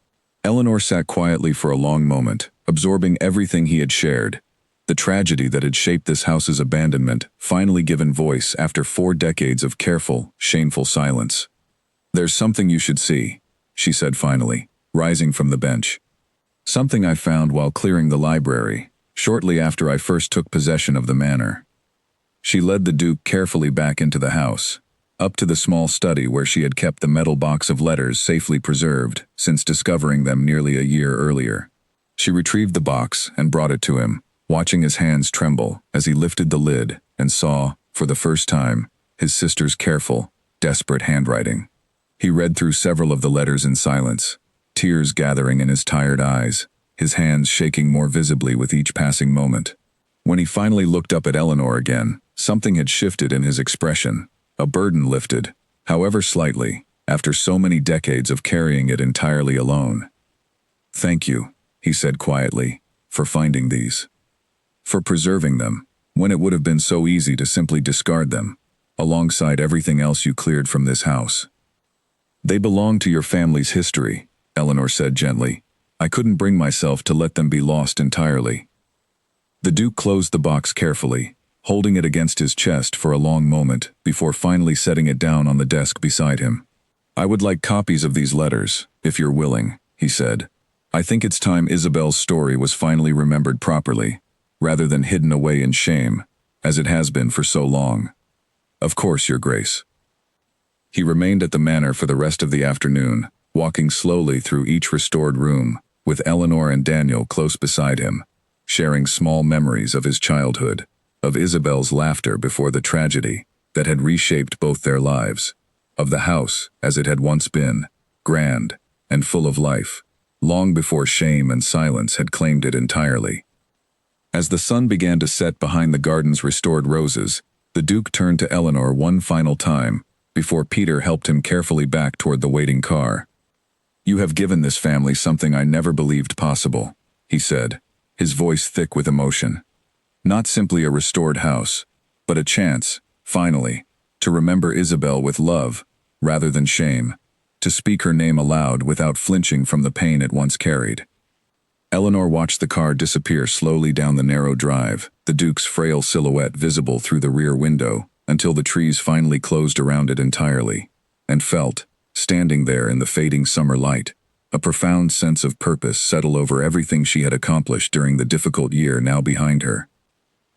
S1: Eleanor sat quietly for a long moment, absorbing everything he had shared, the tragedy that had shaped this house's abandonment, finally given voice after 4 decades of careful, shameful silence. "There's something you should see," she said finally, rising from the bench. "Something I found while clearing the library, shortly after I first took possession of the manor." She led the Duke carefully back into the house, up to the small study where she had kept the metal box of letters safely preserved since discovering them nearly a year earlier. She retrieved the box and brought it to him, watching his hands tremble as he lifted the lid and saw, for the first time, his sister's careful, desperate handwriting. He read through several of the letters in silence, tears gathering in his tired eyes, his hands shaking more visibly with each passing moment. When he finally looked up at Eleanor again, something had shifted in his expression, a burden lifted, however slightly, after so many decades of carrying it entirely alone. "Thank you," he said quietly, "for finding these. For preserving them, when it would have been so easy to simply discard them, alongside everything else you cleared from this house. They belong to your family's history," Eleanor said gently. "I couldn't bring myself to let them be lost entirely." The Duke closed the box carefully, holding it against his chest for a long moment before finally setting it down on the desk beside him. "I would like copies of these letters, if you're willing," he said. "I think it's time Isabel's story was finally remembered properly, rather than hidden away in shame, as it has been for so long." "Of course, Your Grace." He remained at the manor for the rest of the afternoon, walking slowly through each restored room, with Eleanor and Daniel close beside him, sharing small memories of his childhood, of Isabel's laughter before the tragedy that had reshaped both their lives, of the house as it had once been, grand and full of life, long before shame and silence had claimed it entirely. As the sun began to set behind the garden's restored roses, the Duke turned to Eleanor one final time before Peter helped him carefully back toward the waiting car. "You have given this family something I never believed possible," he said, his voice thick with emotion. "Not simply a restored house, but a chance, finally, to remember Isabel with love, rather than shame, to speak her name aloud without flinching from the pain it once carried." Eleanor watched the car disappear slowly down the narrow drive, the Duke's frail silhouette visible through the rear window, until the trees finally closed around it entirely, and felt, standing there in the fading summer light, a profound sense of purpose settle over everything she had accomplished during the difficult year now behind her.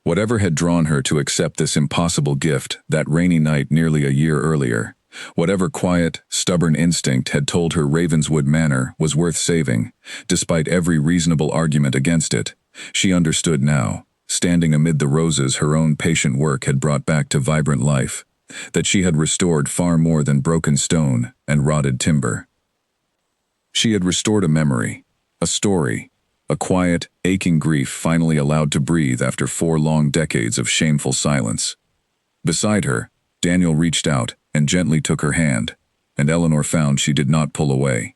S1: Whatever had drawn her to accept this impossible gift that rainy night nearly a year earlier, whatever quiet, stubborn instinct had told her Ravenswood Manor was worth saving, despite every reasonable argument against it, she understood now, standing amid the roses her own patient work had brought back to vibrant life, that she had restored far more than broken stone and rotted timber. She had restored a memory, a story, a quiet, aching grief finally allowed to breathe after 4 long decades of shameful silence. Beside her, Daniel reached out and gently took her hand, and Eleanor found she did not pull away.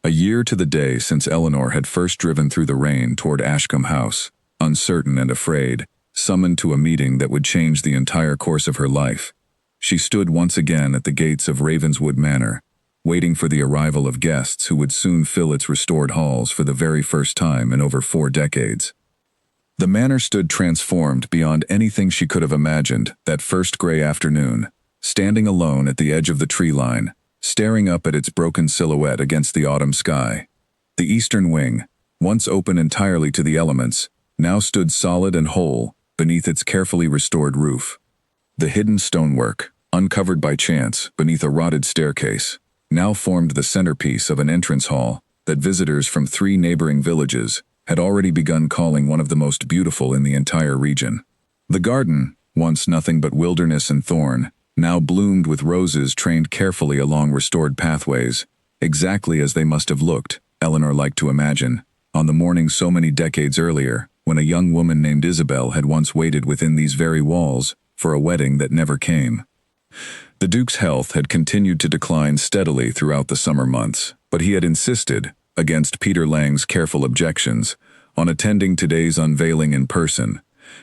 S1: A year to the day since Eleanor had first driven through the rain toward Ashcombe House, uncertain and afraid, summoned to a meeting that would change the entire course of her life. She stood once again at the gates of Ravenswood Manor, waiting for the arrival of guests who would soon fill its restored halls for the very first time in over 4 decades. The manor stood transformed beyond anything she could have imagined that first gray afternoon, standing alone at the edge of the tree line, staring up at its broken silhouette against the autumn sky. The eastern wing, once open entirely to the elements, now stood solid and whole beneath its carefully restored roof. The hidden stonework, uncovered by chance beneath a rotted staircase, now formed the centerpiece of an entrance hall that visitors from 3 neighboring villages had already begun calling one of the most beautiful in the entire region. The garden, once nothing but wilderness and thorn, now bloomed with roses trained carefully along restored pathways, exactly as they must have looked, Eleanor liked to imagine, on the morning so many decades earlier, when a young woman named Isabel had once waited within these very walls for a wedding that never came. The Duke's health had continued to decline steadily throughout the summer months, but he had insisted, against Peter Lang's careful objections, on attending today's unveiling in person,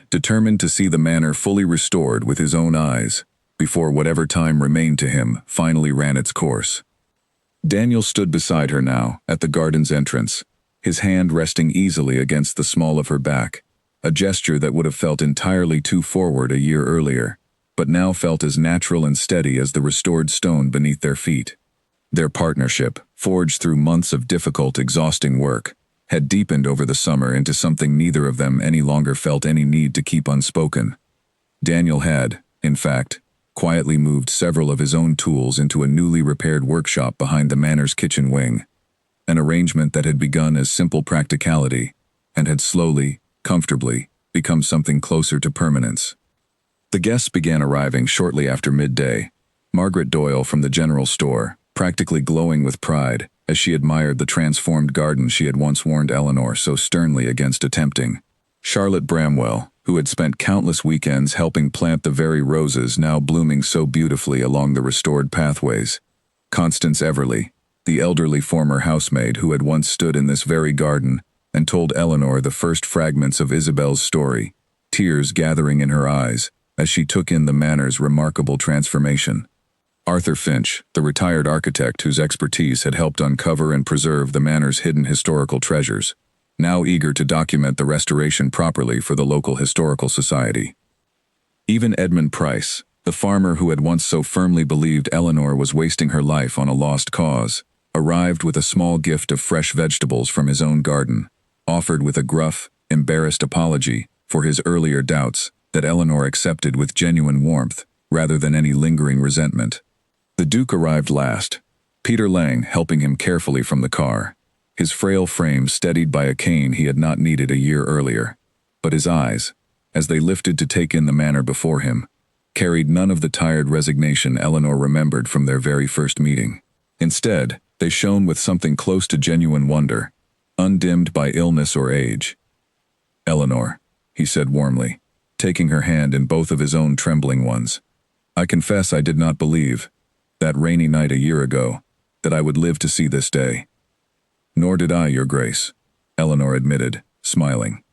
S1: determined to see the manor fully restored with his own eyes, before whatever time remained to him finally ran its course. Daniel stood beside her now, at the garden's entrance, his hand resting easily against the small of her back, a gesture that would have felt entirely too forward a year earlier, but now felt as natural and steady as the restored stone beneath their feet. Their partnership, forged through months of difficult, exhausting work, had deepened over the summer into something neither of them any longer felt any need to keep unspoken. Daniel had, in fact, quietly moved several of his own tools into a newly repaired workshop behind the manor's kitchen wing, an arrangement that had begun as simple practicality and had slowly, comfortably, become something closer to permanence. The guests began arriving shortly after midday. Margaret Doyle from the general store, practically glowing with pride as she admired the transformed garden she had once warned Eleanor so sternly against attempting. Charlotte Bramwell, who had spent countless weekends helping plant the very roses now blooming so beautifully along the restored pathways. Constance Everly, the elderly former housemaid who had once stood in this very garden and told Eleanor the first fragments of Isabel's story, tears gathering in her eyes as she took in the manor's remarkable transformation. Arthur Finch, the retired architect whose expertise had helped uncover and preserve the manor's hidden historical treasures, now eager to document the restoration properly for the local historical society. Even Edmund Price, the farmer who had once so firmly believed Eleanor was wasting her life on a lost cause, arrived with a small gift of fresh vegetables from his own garden, offered with a gruff, embarrassed apology for his earlier doubts that Eleanor accepted with genuine warmth rather than any lingering resentment. The Duke arrived last, Peter Lang helping him carefully from the car, his frail frame steadied by a cane he had not needed a year earlier. But his eyes, as they lifted to take in the manor before him, carried none of the tired resignation Eleanor remembered from their very first meeting. Instead, they shone with something close to genuine wonder, undimmed by illness or age. "Eleanor," he said warmly, taking her hand in both of his own trembling ones. "I confess I did not believe, that rainy night a year ago, that I would live to see this day." "Nor did I, Your Grace," Eleanor admitted, smiling.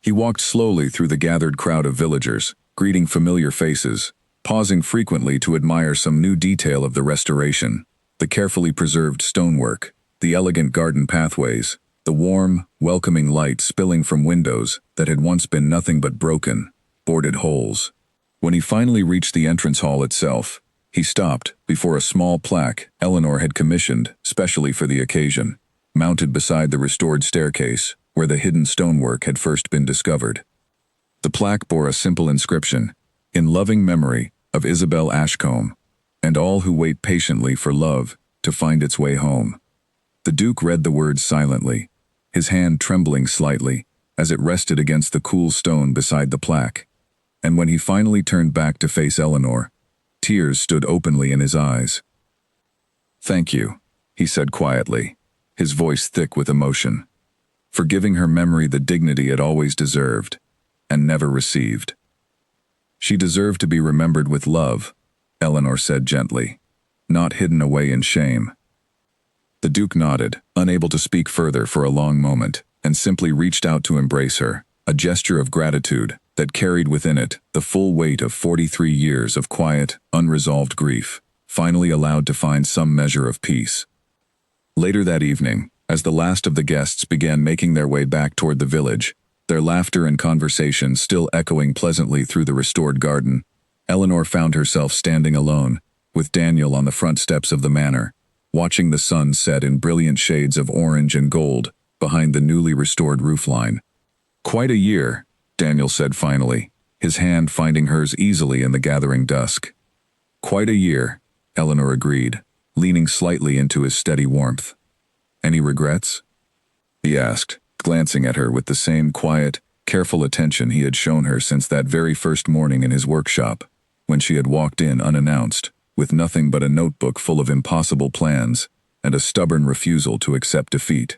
S1: He walked slowly through the gathered crowd of villagers, greeting familiar faces, pausing frequently to admire some new detail of the restoration, the carefully preserved stonework, the elegant garden pathways, the warm, welcoming light spilling from windows that had once been nothing but broken, boarded holes. When he finally reached the entrance hall itself, he stopped before a small plaque Eleanor had commissioned specially for the occasion, mounted beside the restored staircase where the hidden stonework had first been discovered. The plaque bore a simple inscription, "In loving memory of Isabel Ashcombe, and all who wait patiently for love to find its way home." The Duke read the words silently, his hand trembling slightly as it rested against the cool stone beside the plaque. And when he finally turned back to face Eleanor, tears stood openly in his eyes. "Thank you," he said quietly, his voice thick with emotion. for giving her memory the dignity it always deserved, and never received. She deserved to be remembered with love, Eleanor said gently, not hidden away in shame. The Duke nodded, unable to speak further for a long moment, and simply reached out to embrace her, a gesture of gratitude that carried within it the full weight of 43 years of quiet, unresolved grief, finally allowed to find some measure of peace. Later that evening, as the last of the guests began making their way back toward the village, their laughter and conversation still echoing pleasantly through the restored garden, Eleanor found herself standing alone, with Daniel on the front steps of the manor, watching the sun set in brilliant shades of orange and gold behind the newly restored roofline. "Quite a year," Daniel said finally, his hand finding hers easily in the gathering dusk. "Quite a year," Eleanor agreed, leaning slightly into his steady warmth. "Any regrets?" he asked, glancing at her with the same quiet, careful attention he had shown her since that very first morning in his workshop, when she had walked in unannounced, with nothing but a notebook full of impossible plans and a stubborn refusal to accept defeat.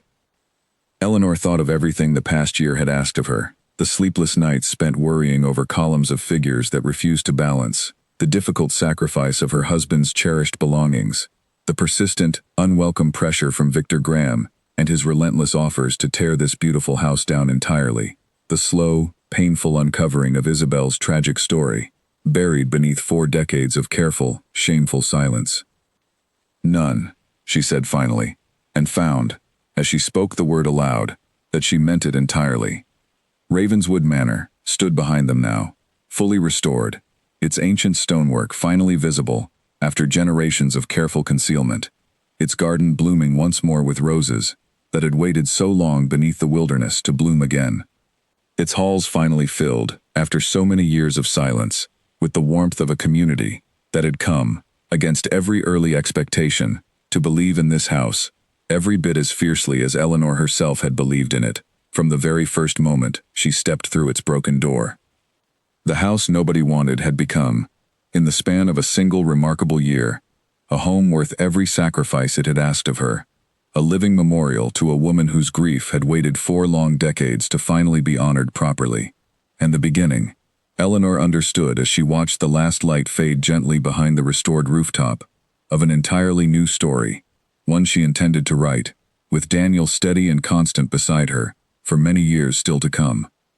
S1: Eleanor thought of everything the past year had asked of her, the sleepless nights spent worrying over columns of figures that refused to balance, the difficult sacrifice of her husband's cherished belongings, the persistent, unwelcome pressure from Victor Graham and his relentless offers to tear this beautiful house down entirely, the slow, painful uncovering of Isabel's tragic story, buried beneath 4 decades of careful, shameful silence. "None," she said finally, and found, as she spoke the word aloud, that she meant it entirely. Ravenswood Manor stood behind them now, fully restored, its ancient stonework finally visible after generations of careful concealment, its garden blooming once more with roses that had waited so long beneath the wilderness to bloom again. Its halls finally filled, after so many years of silence, with the warmth of a community that had come, against every early expectation, to believe in this house, every bit as fiercely as Eleanor herself had believed in it, from the very first moment she stepped through its broken door. The house nobody wanted had become, in the span of a single remarkable year, a home worth every sacrifice it had asked of her, a living memorial to a woman whose grief had waited 4 long decades to finally be honored properly. And the beginning, Eleanor understood as she watched the last light fade gently behind the restored rooftop, of an entirely new story, one she intended to write, with Daniel steady and constant beside her, for many years still to come.